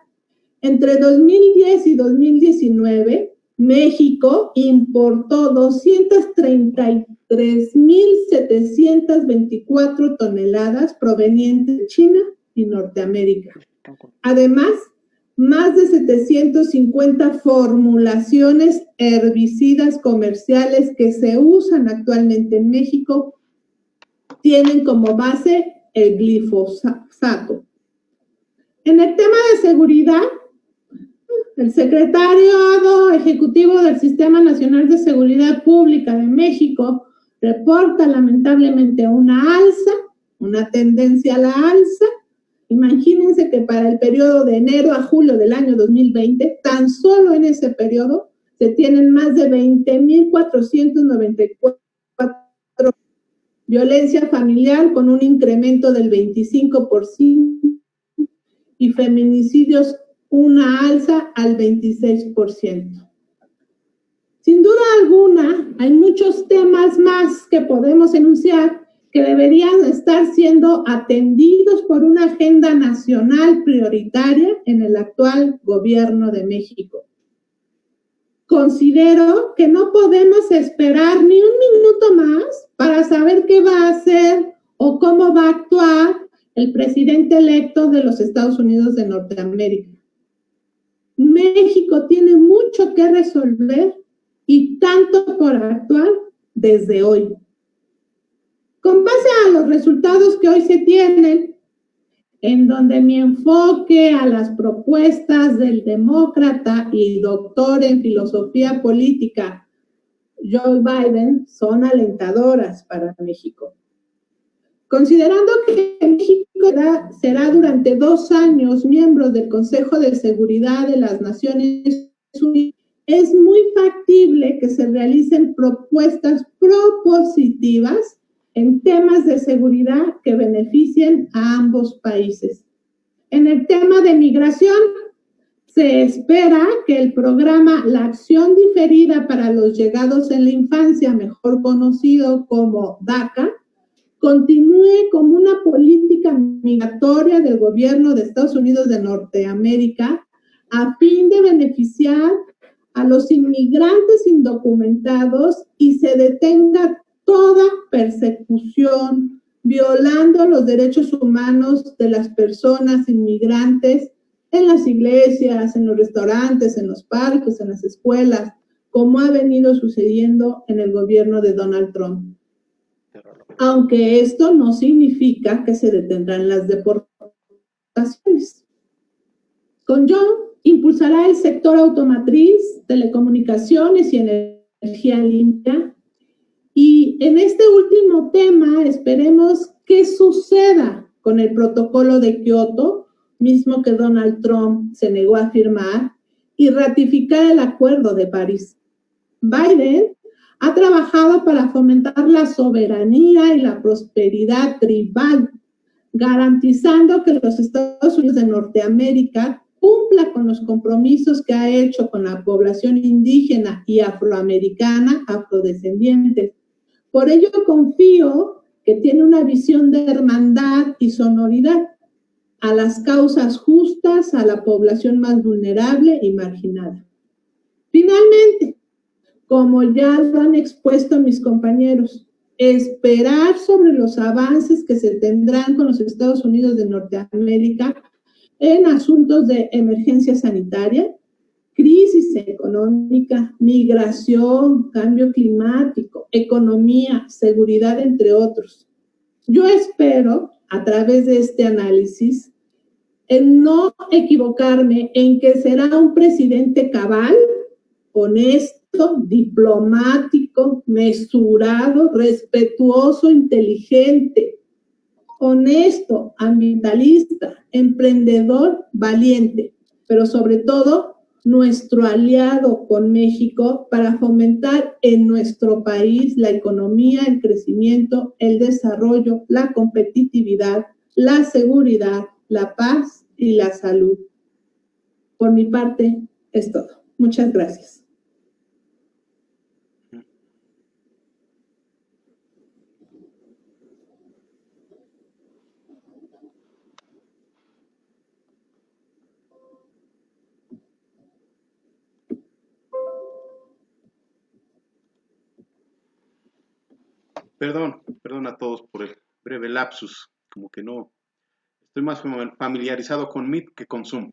Entre 2010 y 2019, México importó 233.724 toneladas provenientes de China y Norteamérica. Además, más de 750 formulaciones herbicidas comerciales que se usan actualmente en México tienen como base el glifosato. En el tema de seguridad, el secretario ejecutivo del Sistema Nacional de Seguridad Pública de México reporta lamentablemente una tendencia a la alza. Imagínense que para el periodo de enero a julio del año 2020, tan solo en ese periodo, se tienen más de 20.494 violencia familiar con un incremento del 25% y feminicidios una alza al 26%. Sin duda alguna, hay muchos temas más que podemos enunciar que deberían estar siendo atendidos por una agenda nacional prioritaria en el actual gobierno de México. Considero que no podemos esperar ni un minuto más para saber qué va a hacer o cómo va a actuar el presidente electo de los Estados Unidos de Norteamérica. México tiene mucho que resolver y tanto por actuar desde hoy. Con base a los resultados que hoy se tienen, en donde mi enfoque a las propuestas del demócrata y doctor en filosofía política Joe Biden son alentadoras para México. Considerando que México será durante 2 años miembro del Consejo de Seguridad de las Naciones Unidas, es muy factible que se realicen propuestas propositivas en temas de seguridad que beneficien a ambos países. En el tema de migración, se espera que el programa La Acción Diferida para los Llegados en la Infancia, mejor conocido como DACA, continúe como una política migratoria del gobierno de Estados Unidos de Norteamérica a fin de beneficiar a los inmigrantes indocumentados y se detenga toda persecución, violando los derechos humanos de las personas inmigrantes en las iglesias, en los restaurantes, en los parques, en las escuelas, como ha venido sucediendo en el gobierno de Donald Trump. Aunque esto no significa que se detendrán las deportaciones. Con John impulsará el sector automotriz, telecomunicaciones y energía limpia. Y en este último tema esperemos qué suceda con el protocolo de Kioto, mismo que Donald Trump se negó a firmar, y ratificar el Acuerdo de París. Biden ha trabajado para fomentar la soberanía y la prosperidad tribal, garantizando que los Estados Unidos de Norteamérica cumpla con los compromisos que ha hecho con la población indígena y afroamericana, afrodescendiente. Por ello confío que tiene una visión de hermandad y sonoridad a las causas justas, a la población más vulnerable y marginada. Finalmente, como ya lo han expuesto mis compañeros, esperar sobre los avances que se tendrán con los Estados Unidos de Norteamérica en asuntos de emergencia sanitaria, crisis económica, migración, cambio climático, economía, seguridad, entre otros. Yo espero, a través de este análisis, en no equivocarme en que será un presidente cabal, honesto, diplomático, mesurado, respetuoso, inteligente, honesto, ambientalista, emprendedor, valiente, pero sobre todo nuestro aliado con México para fomentar en nuestro país la economía, el crecimiento, el desarrollo, la competitividad, la seguridad, la paz y la salud. Por mi parte, es todo. Muchas gracias. Perdón a todos por el breve lapsus, como que no, estoy más familiarizado con Meet que con Zoom.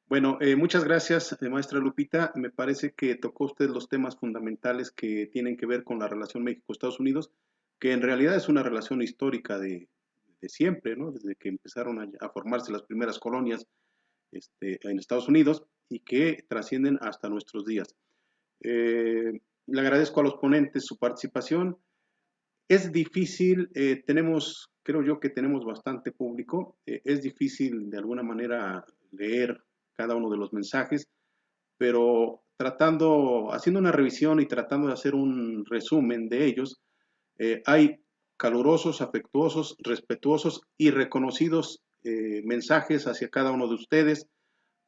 Bueno, muchas gracias, maestra Lupita. Me parece que tocó usted los temas fundamentales que tienen que ver con la relación México-Estados Unidos, que en realidad es una relación histórica de siempre, ¿no? Desde que empezaron a formarse las primeras colonias en Estados Unidos y que trascienden hasta nuestros días. Le agradezco a los ponentes su participación. Es difícil, creo yo que tenemos bastante público, es difícil de alguna manera leer cada uno de los mensajes, pero haciendo una revisión y tratando de hacer un resumen de ellos, hay calurosos, afectuosos, respetuosos y reconocidos mensajes hacia cada uno de ustedes,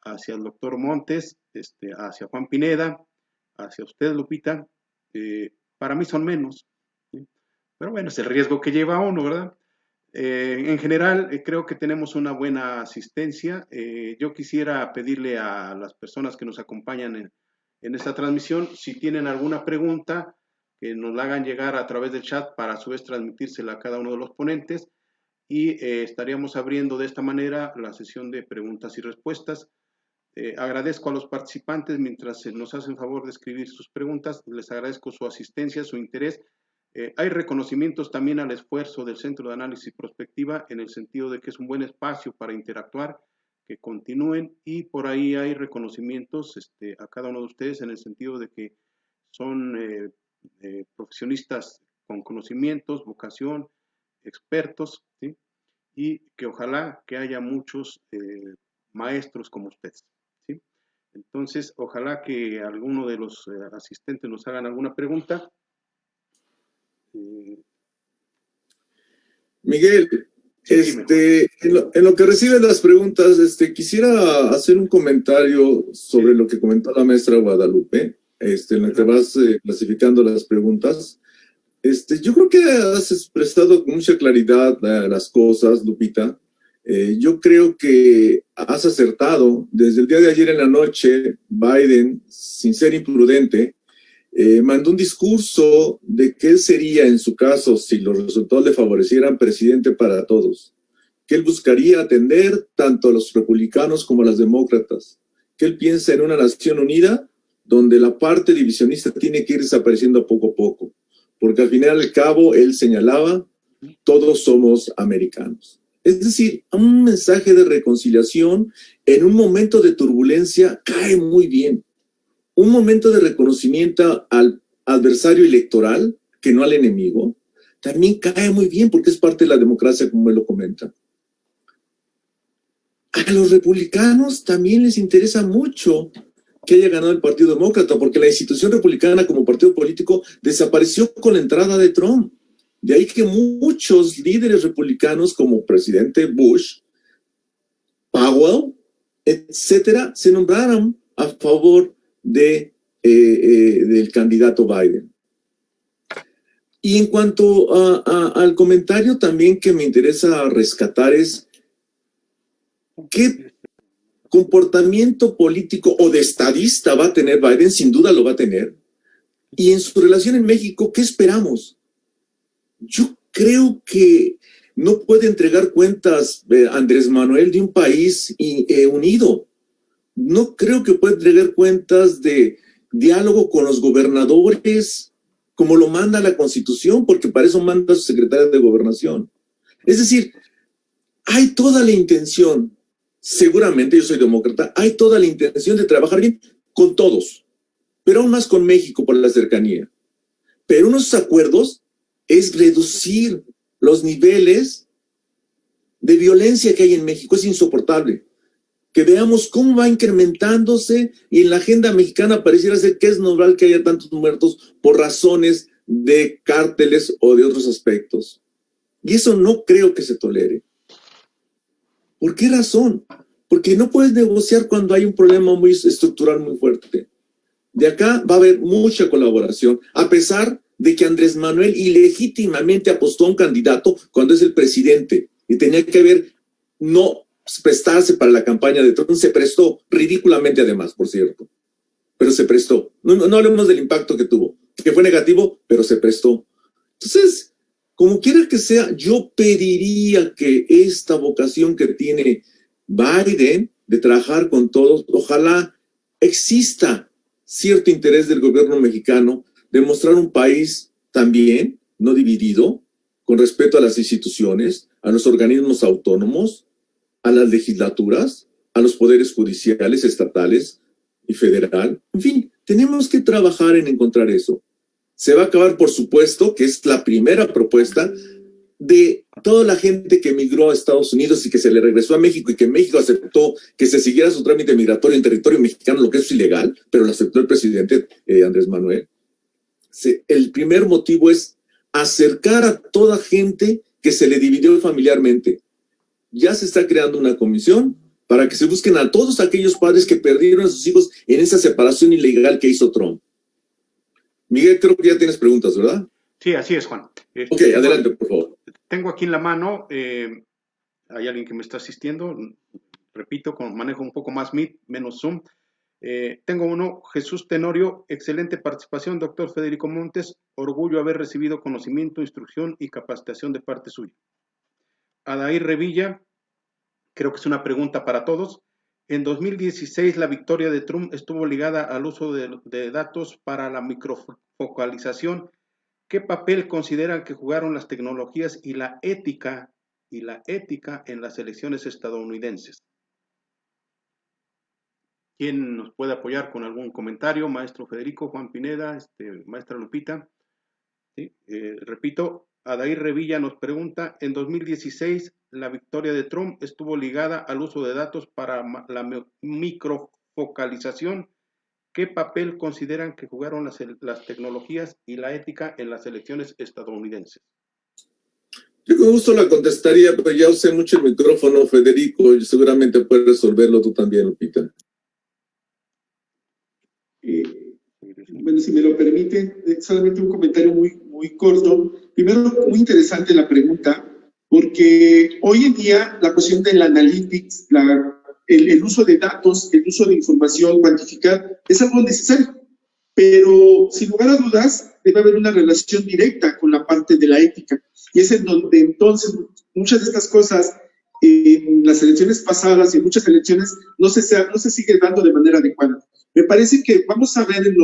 hacia el doctor Montes, hacia Juan Pineda, hacia usted, Lupita. Para mí son menos, ¿sí? Pero bueno, es el riesgo que lleva uno, ¿verdad? En general, creo que tenemos una buena asistencia. Yo quisiera pedirle a las personas que nos acompañan en esta transmisión, si tienen alguna pregunta, que nos la hagan llegar a través del chat para a su vez transmitírsela a cada uno de los ponentes y estaríamos abriendo de esta manera la sesión de preguntas y respuestas. Agradezco a los participantes mientras nos hacen favor de escribir sus preguntas. Les agradezco su asistencia, su interés. Hay reconocimientos también al esfuerzo del Centro de Análisis y Prospectiva en el sentido de que es un buen espacio para interactuar, que continúen, y por ahí hay reconocimientos a cada uno de ustedes en el sentido de que son profesionistas con conocimientos, vocación, expertos, ¿sí? Y que ojalá que haya muchos maestros como ustedes, ¿sí? Entonces, ojalá que alguno de los asistentes nos hagan alguna pregunta. Miguel, en lo que reciben las preguntas, quisiera hacer un comentario sobre lo que comentó la maestra Guadalupe, en lo que vas clasificando las preguntas. Yo creo que has expresado con mucha claridad las cosas, Lupita. Yo creo que has acertado. Desde el día de ayer en la noche, Biden, sin ser imprudente, mandó un discurso de que él sería, en su caso, si los resultados le favorecieran, presidente para todos, que él buscaría atender tanto a los republicanos como a los demócratas, que él piensa en una nación unida donde la parte divisionista tiene que ir desapareciendo poco a poco, porque al final al cabo él señalaba, todos somos americanos. Es decir, un mensaje de reconciliación en un momento de turbulencia cae muy bien. Un momento de reconocimiento al adversario electoral, que no al enemigo, también cae muy bien porque es parte de la democracia, como él lo comenta. A los republicanos también les interesa mucho que haya ganado el Partido Demócrata, porque la institución republicana como partido político desapareció con la entrada de Trump. De ahí que muchos líderes republicanos, como presidente Bush, Powell, etcétera, se nombraron a favor del candidato Biden. Y en cuanto al comentario también que me interesa rescatar es ¿qué comportamiento político o de estadista va a tener Biden? Sin duda lo va a tener. Y en su relación en México, ¿qué esperamos? Yo creo que no puede entregar cuentas Andrés Manuel de un país unido. No creo que pueda entregar cuentas de diálogo con los gobernadores como lo manda la Constitución, porque para eso manda su secretaria de Gobernación. Es decir, hay toda la intención, seguramente yo soy demócrata, hay toda la intención de trabajar bien con todos, pero aún más con México por la cercanía. Pero unos acuerdos es reducir los niveles de violencia que hay en México, es insoportable. Que veamos cómo va incrementándose y en la agenda mexicana pareciera ser que es normal que haya tantos muertos por razones de cárteles o de otros aspectos. Y eso no creo que se tolere. ¿Por qué razón? Porque no puedes negociar cuando hay un problema muy estructural muy fuerte. De acá va a haber mucha colaboración, a pesar de que Andrés Manuel ilegítimamente apostó a un candidato cuando es el presidente y tenía que haber no prestarse para la campaña de Trump. Se prestó ridículamente además, por cierto, pero se prestó. No hablemos del impacto que tuvo, que fue negativo, pero se prestó. Entonces, como quiera que sea, yo pediría que esta vocación que tiene Biden de trabajar con todos, ojalá exista cierto interés del gobierno mexicano de mostrar un país también no dividido, con respeto a las instituciones, a los organismos autónomos, a las legislaturas, a los poderes judiciales, estatales y federal. En fin, tenemos que trabajar en encontrar eso. Se va a acabar, por supuesto, que es la primera propuesta de toda la gente que emigró a Estados Unidos y que se le regresó a México y que México aceptó que se siguiera su trámite migratorio en territorio mexicano, lo que es ilegal, pero lo aceptó el presidente Andrés Manuel. El primer motivo es acercar a toda gente que se le dividió familiarmente. Ya se está creando una comisión para que se busquen a todos aquellos padres que perdieron a sus hijos en esa separación ilegal que hizo Trump. Miguel, creo que ya tienes preguntas, ¿verdad? Sí, así es, Juan. Ok, adelante, por favor. Tengo aquí en la mano, hay alguien que me está asistiendo, repito, manejo un poco más Meet, menos Zoom. Tengo uno, Jesús Tenorio, excelente participación, doctor Federico Montes, orgullo haber recibido conocimiento, instrucción y capacitación de parte suya. Adair Revilla, creo que es una pregunta para todos. En 2016 la victoria de Trump estuvo ligada al uso de datos para la microfocalización. ¿Qué papel consideran que jugaron las tecnologías y la ética en las elecciones estadounidenses? ¿Quién nos puede apoyar con algún comentario? Maestro Federico, Juan Pineda, maestra Lupita. ¿Sí? Repito, Adair Revilla nos pregunta, en 2016 la victoria de Trump estuvo ligada al uso de datos para la microfocalización. ¿Qué papel consideran que jugaron las tecnologías y la ética en las elecciones estadounidenses? Yo con gusto la contestaría, pero ya usé mucho el micrófono, Federico, y seguramente puedes resolverlo tú también, Lupita. Bueno, si me lo permite, solamente un comentario muy corto. Primero, muy interesante la pregunta, porque hoy en día la cuestión del analytics, el uso de datos, el uso de información, cuantificar, es algo necesario. Pero, sin lugar a dudas, debe haber una relación directa con la parte de la ética. Y es en donde entonces muchas de estas cosas en las elecciones pasadas y en muchas elecciones no se sigue dando de manera adecuada. Me parece que vamos a ver en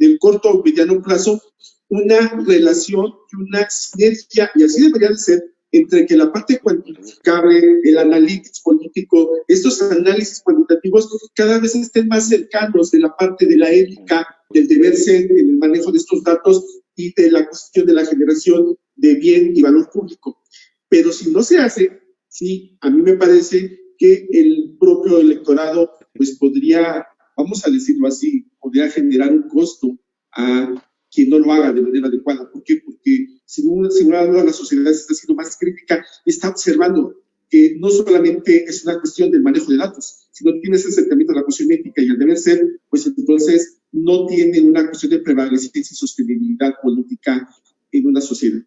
el corto o mediano plazo una relación y una sinergia, y así debería de ser, entre que la parte cuantificable, el analytics político, estos análisis cuantitativos cada vez estén más cercanos de la parte de la ética, del deber ser en el manejo de estos datos y de la cuestión de la generación de bien y valor público. Pero si no se hace, sí, a mí me parece que el propio electorado pues podría, vamos a decirlo así, podría generar un costo a quien no lo haga de manera adecuada. ¿Por qué? Porque sin una duda la sociedad está siendo más crítica y está observando que no solamente es una cuestión del manejo de datos, sino que tiene ese acercamiento a la cuestión ética y al deber ser, pues entonces no tiene una cuestión de prevalecencia y sostenibilidad política en una sociedad.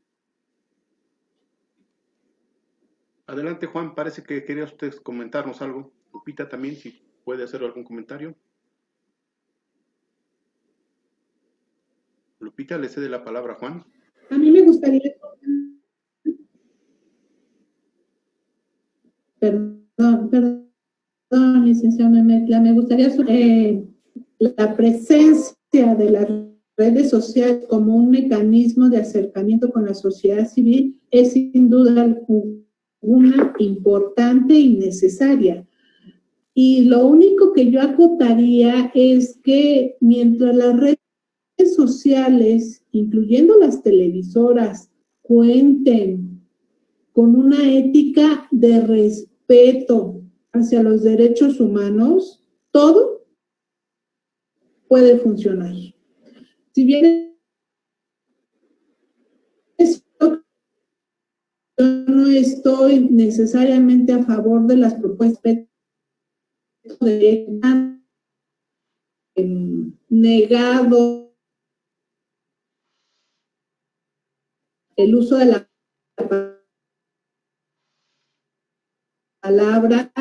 Adelante, Juan, parece que quería usted comentarnos algo. Lupita también, si puede hacer algún comentario. Lupita, le cede la palabra a Juan. A mí me gustaría... Perdón, licenciado Memetla, me gustaría la presencia de las redes sociales como un mecanismo de acercamiento con la sociedad civil es sin duda una importante y necesaria. Y lo único que yo acotaría es que mientras las redes sociales, incluyendo las televisoras, cuenten con una ética de respeto hacia los derechos humanos, todo puede funcionar. Si bien yo no estoy necesariamente a favor de las propuestas de negado el uso de la palabra,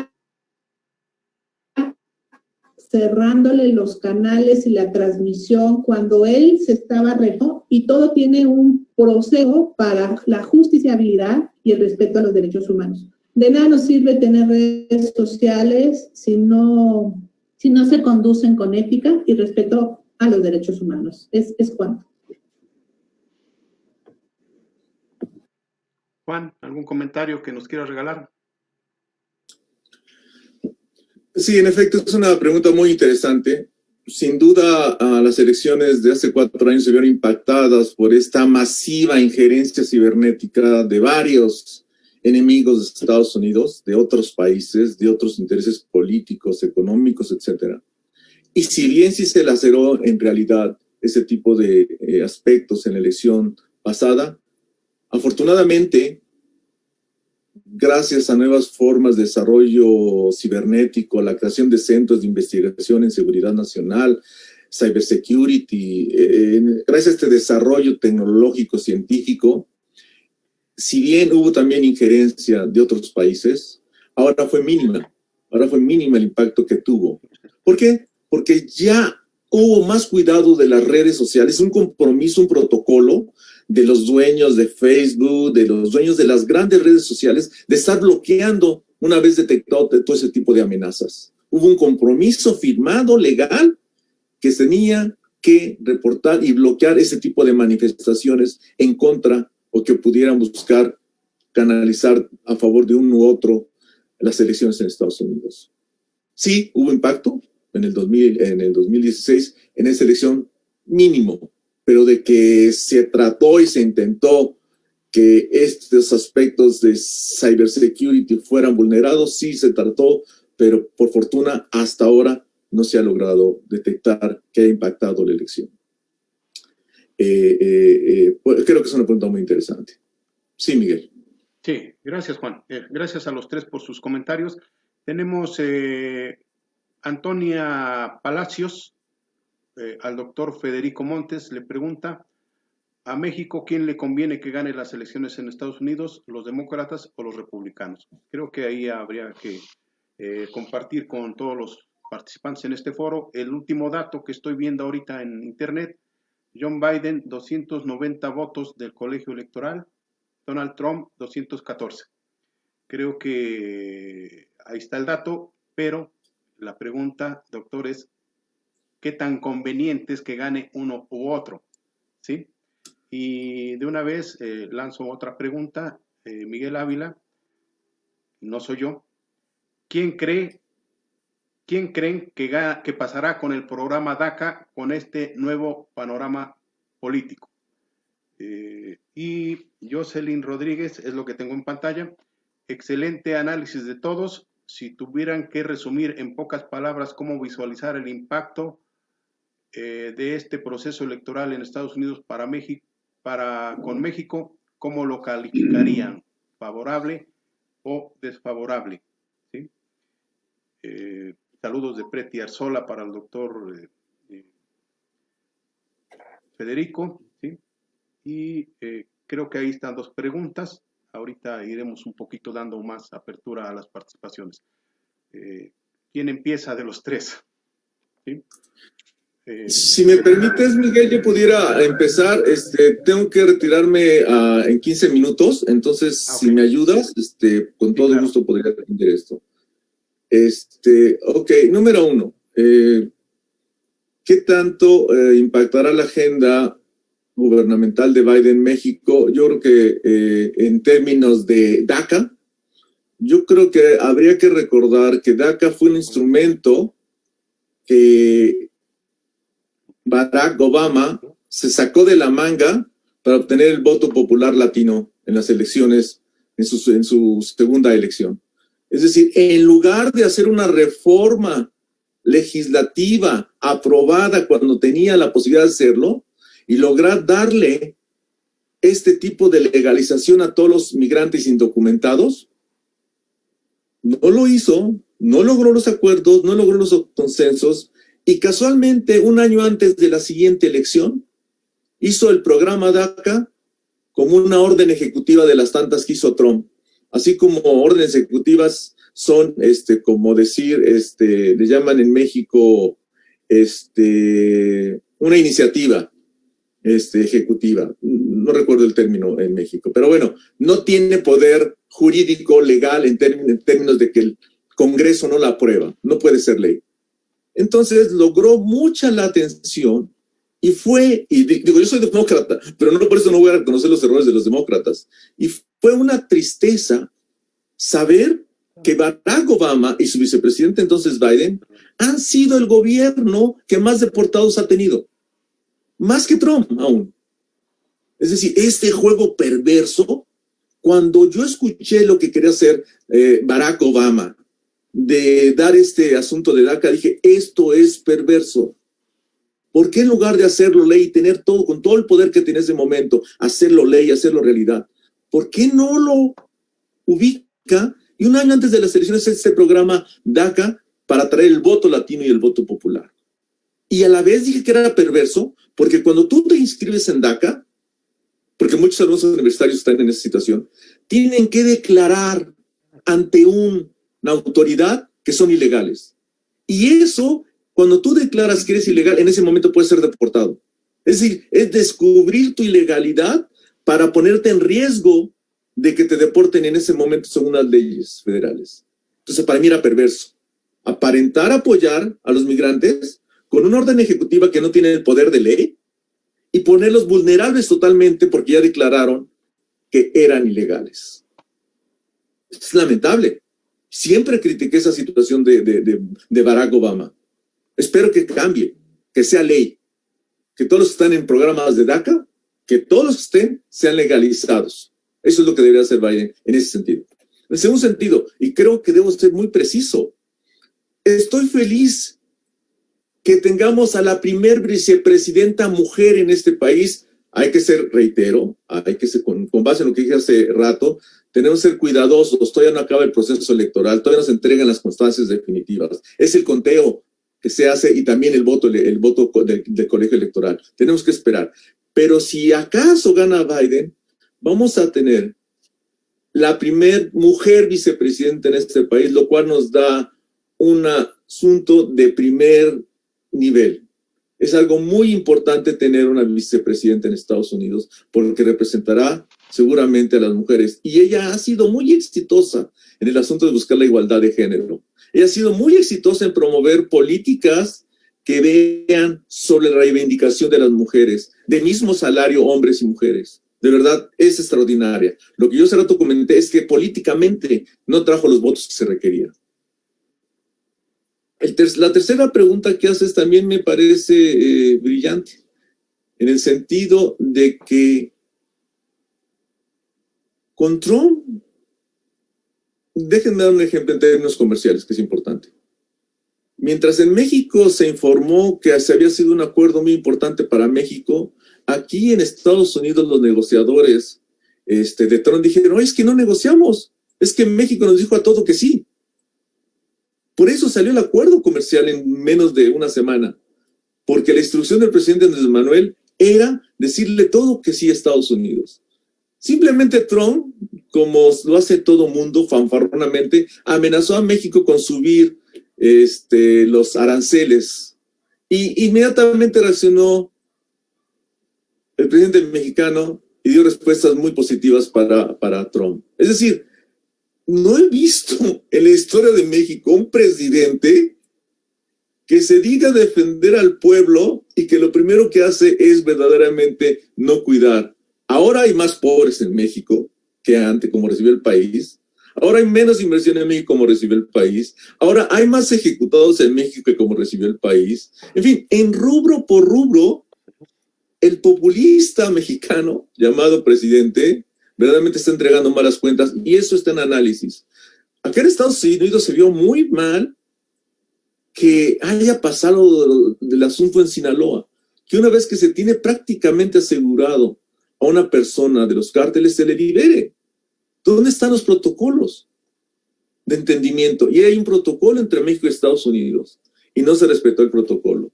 cerrándole los canales y la transmisión cuando él se estaba registrando, y todo tiene un proceso para la justiciabilidad y el respeto a los derechos humanos. De nada nos sirve tener redes sociales si no se conducen con ética y respeto a los derechos humanos. Es cuanto. Juan, ¿algún comentario que nos quiera regalar? Sí, en efecto, es una pregunta muy interesante. Sin duda, las elecciones de hace 4 años se vieron impactadas por esta masiva injerencia cibernética de varios enemigos de Estados Unidos, de otros países, de otros intereses políticos, económicos, etc. Y si bien sí se laceró en realidad ese tipo de aspectos en la elección pasada, afortunadamente, gracias a nuevas formas de desarrollo cibernético, la creación de centros de investigación en seguridad nacional, cybersecurity, gracias a este desarrollo tecnológico, científico, si bien hubo también injerencia de otros países, ahora fue mínima el impacto que tuvo. ¿Por qué? Porque ya hubo más cuidado de las redes sociales, un compromiso, un protocolo de los dueños de Facebook, de los dueños de las grandes redes sociales, de estar bloqueando una vez detectado todo ese tipo de amenazas. Hubo un compromiso firmado, legal, que tenía que reportar y bloquear ese tipo de manifestaciones en contra o que pudieran buscar canalizar a favor de uno u otro las elecciones en Estados Unidos. Sí, hubo impacto en el 2016 en esa elección mínimo, pero de que se trató y se intentó que estos aspectos de cybersecurity fueran vulnerados, sí se trató, pero por fortuna hasta ahora no se ha logrado detectar que haya impactado la elección. Creo que es una pregunta muy interesante. Sí, Miguel. Sí, gracias, Juan. Gracias a los tres por sus comentarios. Tenemos Antonia Palacios, al doctor Federico Montes, le pregunta: ¿a México quién le conviene que gane las elecciones en Estados Unidos, los demócratas o los republicanos? Creo que ahí habría que compartir con todos los participantes en este foro el último dato que estoy viendo ahorita en internet. John Biden, 290 votos del colegio electoral, Donald Trump, 214. Creo que ahí está el dato, pero la pregunta, doctor, es ¿qué tan conveniente es que gane uno u otro? ¿Sí? Y de una vez lanzo otra pregunta, Miguel Ávila, no soy yo. ¿Quién creen que pasará con el programa DACA con este nuevo panorama político? Y Jocelyn Rodríguez, es lo que tengo en pantalla. Excelente análisis de todos. Si tuvieran que resumir en pocas palabras cómo visualizar el impacto de este proceso electoral en Estados Unidos con México, ¿cómo lo calificarían? ¿Favorable o desfavorable? ¿Sí? Saludos de Preti Arzola para el doctor Federico, ¿sí? Y creo que ahí están dos preguntas. Ahorita iremos un poquito dando más apertura a las participaciones. ¿Quién empieza de los tres? ¿Sí? Si me permites, Miguel, yo pudiera empezar. Tengo que retirarme en 15 minutos, entonces si me ayudas, con todo claro. Gusto podría atender esto. Ok, número uno. ¿Qué tanto impactará la agenda gubernamental de Biden en México? Yo creo que en términos de DACA, yo creo que habría que recordar que DACA fue un instrumento que Barack Obama se sacó de la manga para obtener el voto popular latino en las elecciones, en su segunda elección. Es decir, en lugar de hacer una reforma legislativa aprobada cuando tenía la posibilidad de hacerlo y lograr darle este tipo de legalización a todos los migrantes indocumentados, no lo hizo, no logró los acuerdos, no logró los consensos. Y casualmente, un año antes de la siguiente elección, hizo el programa DACA como una orden ejecutiva de las tantas que hizo Trump. Así como órdenes ejecutivas son, como decir, le llaman en México, una iniciativa ejecutiva. No recuerdo el término en México, pero bueno, no tiene poder jurídico, legal, en términos de que el Congreso no la aprueba. No puede ser ley. Entonces logró mucha la atención y digo, yo soy demócrata, pero no por eso no voy a reconocer los errores de los demócratas. Y fue una tristeza saber que Barack Obama y su vicepresidente entonces Biden han sido el gobierno que más deportados ha tenido. Más que Trump aún. Es decir, este juego perverso, cuando yo escuché lo que quería hacer Barack Obama, de dar este asunto de DACA, dije, esto es perverso. ¿Por qué en lugar de hacerlo ley y tener todo, con todo el poder que tiene en ese momento, hacerlo ley, hacerlo realidad? ¿Por qué no lo ubica? Y un año antes de las elecciones este programa DACA para traer el voto latino y el voto popular. Y a la vez dije que era perverso, porque cuando tú te inscribes en DACA, porque muchos alumnos universitarios están en esa situación, tienen que declarar ante una autoridad que son ilegales. Y eso, cuando tú declaras que eres ilegal, en ese momento puedes ser deportado. Es decir, es descubrir tu ilegalidad para ponerte en riesgo de que te deporten en ese momento según las leyes federales. Entonces, para mí era perverso. Aparentar apoyar a los migrantes con una orden ejecutiva que no tiene el poder de ley y ponerlos vulnerables totalmente porque ya declararon que eran ilegales. Es lamentable. Siempre critiqué esa situación de Barack Obama. Espero que cambie, que sea ley, que todos los que están en programas de DACA, que todos los que estén sean legalizados. Eso es lo que debería hacer Biden en ese sentido. En segundo sentido, y creo que debo ser muy preciso, estoy feliz que tengamos a la primer vicepresidenta mujer en este país. Hay que ser, reitero, hay que ser, con base en lo que dije hace rato, tenemos que ser cuidadosos, todavía no acaba el proceso electoral, todavía nos entregan las constancias definitivas. Es el conteo que se hace y también el voto del colegio electoral. Tenemos que esperar. Pero si acaso gana Biden, vamos a tener la primer mujer vicepresidenta en este país, lo cual nos da un asunto de primer nivel. Es algo muy importante tener una vicepresidenta en Estados Unidos porque representará seguramente a las mujeres. Y ella ha sido muy exitosa en el asunto de buscar la igualdad de género. Ella ha sido muy exitosa en promover políticas que vean sobre la reivindicación de las mujeres, de mismo salario hombres y mujeres. De verdad, es extraordinaria. Lo que yo hace rato comenté es que políticamente no trajo los votos que se requerían. La tercera pregunta que haces también me parece brillante, en el sentido de que con Trump, déjenme dar un ejemplo en términos comerciales, que es importante. Mientras en México se informó que se había sido un acuerdo muy importante para México, aquí en Estados Unidos los negociadores de Trump dijeron, oye, es que no negociamos, es que México nos dijo a todo que sí. Por eso salió el acuerdo comercial en menos de una semana, porque la instrucción del presidente Andrés Manuel era decirle todo que sí a Estados Unidos. Simplemente Trump, como lo hace todo mundo fanfarronamente, amenazó a México con subir los aranceles. Y inmediatamente reaccionó el presidente mexicano y dio respuestas muy positivas para Trump. Es decir, no he visto en la historia de México un presidente que se diga defender al pueblo y que lo primero que hace es verdaderamente no cuidar. Ahora hay más pobres en México que antes, como recibió el país. Ahora hay menos inversión en México como recibió el país. Ahora hay más ejecutados en México que como recibió el país. En fin, en rubro por rubro, el populista mexicano llamado presidente verdaderamente está entregando malas cuentas y eso está en análisis. Acá en Estados Unidos se vio muy mal que haya pasado del asunto en Sinaloa, que una vez que se tiene prácticamente asegurado a una persona de los cárteles se le libere. ¿Dónde están los protocolos de entendimiento? Y hay un protocolo entre México y Estados Unidos y no se respetó el protocolo.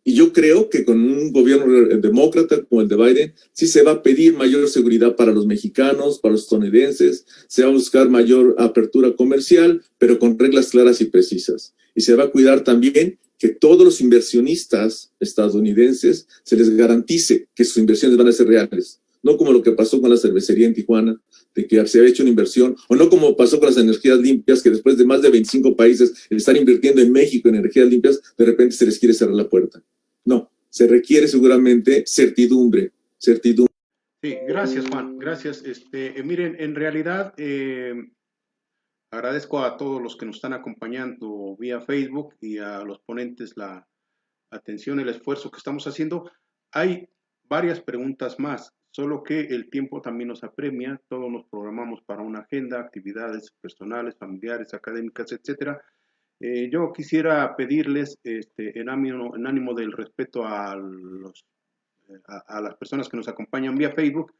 Y yo creo que con un gobierno demócrata como el de Biden, sí se va a pedir mayor seguridad para los mexicanos, para los estadounidenses, se va a buscar mayor apertura comercial, pero con reglas claras y precisas. Y se va a cuidar también que todos los inversionistas estadounidenses se les garantice que sus inversiones van a ser reales. No como lo que pasó con la cervecería en Tijuana, de que se había hecho una inversión, o no como pasó con las energías limpias, que después de más de 25 países están invirtiendo en México en energías limpias, de repente se les quiere cerrar la puerta. No, se requiere seguramente certidumbre. Sí, gracias, Juan, gracias. Miren, en realidad agradezco a todos los que nos están acompañando vía Facebook y a los ponentes la atención, el esfuerzo que estamos haciendo. Hay varias preguntas más, solo que el tiempo también nos apremia, todos nos programamos para una agenda, actividades personales, familiares, académicas, etcétera. Yo quisiera pedirles, en ánimo del respeto a las personas que nos acompañan vía Facebook,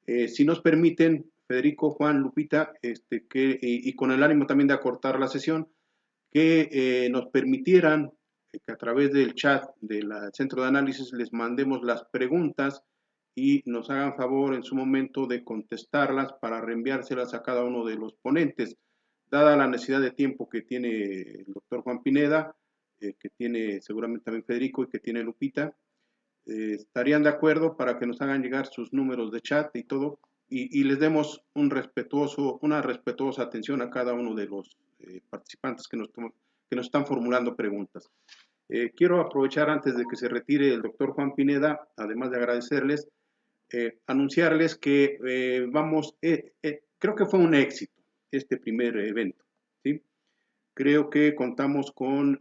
si nos permiten, Federico, Juan, Lupita, y con el ánimo también de acortar la sesión, que nos permitieran que a través del chat del Centro de Análisis les mandemos las preguntas y nos hagan favor en su momento de contestarlas para reenviárselas a cada uno de los ponentes. Dada la necesidad de tiempo que tiene el doctor Juan Pineda, que tiene seguramente también Federico y que tiene Lupita, estarían de acuerdo para que nos hagan llegar sus números de chat y todo, y les demos una respetuosa atención a cada uno de los participantes que nos están formulando preguntas. Quiero aprovechar antes de que se retire el doctor Juan Pineda, además de agradecerles, anunciarles que creo que fue un éxito este primer evento, ¿sí? Creo que contamos con,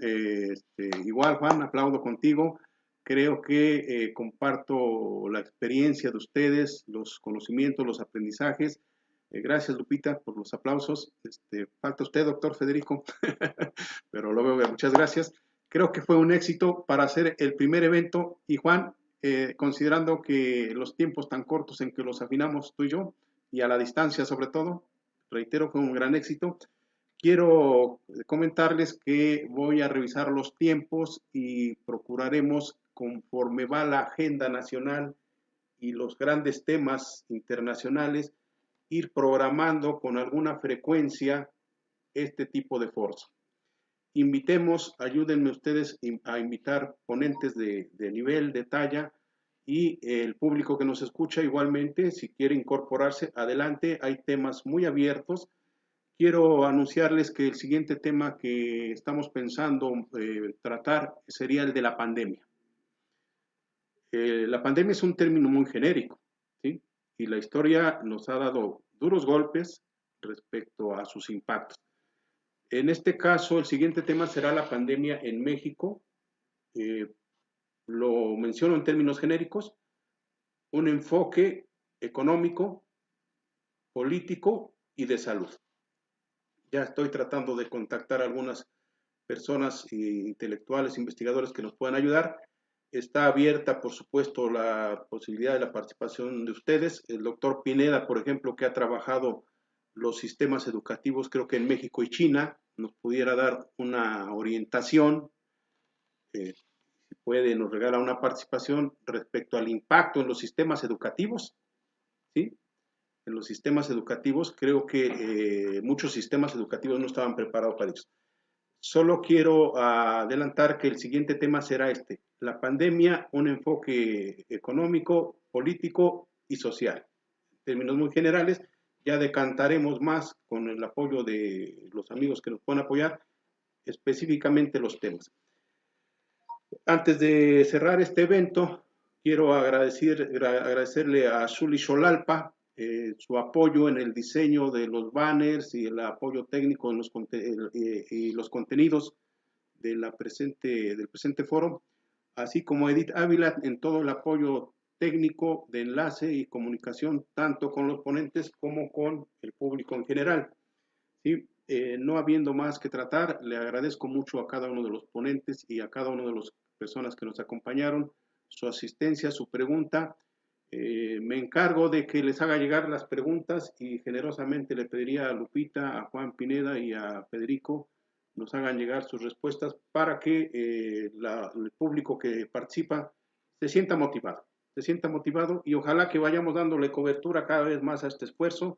igual Juan, aplaudo contigo, creo que comparto la experiencia de ustedes, los conocimientos, los aprendizajes. Gracias, Lupita, por los aplausos. Falta usted, doctor Federico, pero lo veo bien. Muchas gracias. Creo que fue un éxito para hacer el primer evento. Y Juan, considerando que los tiempos tan cortos en que los afinamos tú y yo, y a la distancia sobre todo, reitero, fue un gran éxito. Quiero comentarles que voy a revisar los tiempos y procuraremos, conforme va la agenda nacional y los grandes temas internacionales, ir programando con alguna frecuencia este tipo de foros. Ayúdenme ustedes a invitar ponentes de nivel, de talla, y el público que nos escucha igualmente, si quiere incorporarse, adelante, hay temas muy abiertos. Quiero anunciarles que el siguiente tema que estamos pensando tratar sería el de la pandemia. La pandemia es un término muy genérico, ¿sí? Y la historia nos ha dado duros golpes respecto a sus impactos. En este caso, el siguiente tema será la pandemia en México. Lo menciono en términos genéricos, un enfoque económico, político y de salud. Ya estoy tratando de contactar a algunas personas intelectuales, investigadores que nos puedan ayudar. Está abierta, por supuesto, la posibilidad de la participación de ustedes. El doctor Pineda, por ejemplo, que ha trabajado los sistemas educativos, creo que en México y China, nos pudiera dar una orientación, si puede, nos regala una participación respecto al impacto en los sistemas educativos, ¿sí? En los sistemas educativos, creo que muchos sistemas educativos no estaban preparados para eso. Solo quiero adelantar que el siguiente tema será la pandemia, un enfoque económico, político y social. En términos muy generales, ya decantaremos más con el apoyo de los amigos que nos pueden apoyar, específicamente los temas. Antes de cerrar este evento, quiero agradecerle a Zuli Xolalpa su apoyo en el diseño de los banners y el apoyo técnico en los contenidos del presente foro, así como Edith Ávila en todo el apoyo técnico de enlace y comunicación, tanto con los ponentes como con el público en general. ¿Sí? No habiendo más que tratar, le agradezco mucho a cada uno de los ponentes y a cada una de las personas que nos acompañaron, su asistencia, su pregunta. Me encargo de que les haga llegar las preguntas y generosamente le pediría a Lupita, a Juan Pineda y a Federico nos hagan llegar sus respuestas para que el público que participa se sienta motivado y ojalá que vayamos dándole cobertura cada vez más a este esfuerzo.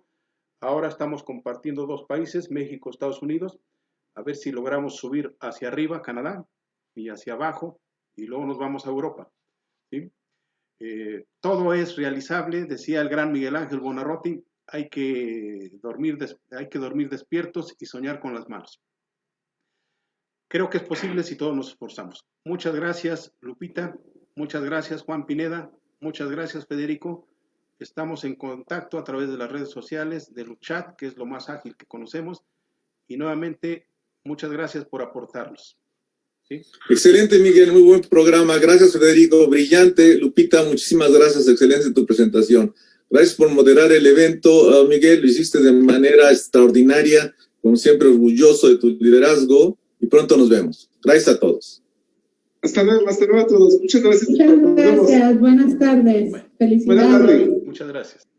Ahora estamos compartiendo dos países, México, Estados Unidos, a ver si logramos subir hacia arriba, Canadá, y hacia abajo, y luego nos vamos a Europa, ¿sí? Todo es realizable, decía el gran Miguel Ángel Buonarroti, hay que dormir despiertos y soñar con las manos. Creo que es posible si todos nos esforzamos. Muchas gracias, Lupita, muchas gracias, Juan Pineda, muchas gracias, Federico. Estamos en contacto a través de las redes sociales, del chat, que es lo más ágil que conocemos, y nuevamente, muchas gracias por aportarnos. ¿Sí? Excelente, Miguel, muy buen programa. Gracias, Federico, brillante. Lupita, muchísimas gracias, excelente tu presentación. Gracias por moderar el evento, Miguel, lo hiciste de manera extraordinaria, como siempre orgulloso de tu liderazgo, y pronto nos vemos. Gracias a todos. Hasta luego a todos. Muchas gracias. Muchas gracias, buenas tardes. Felicidades. Buenas tardes. Muchas gracias.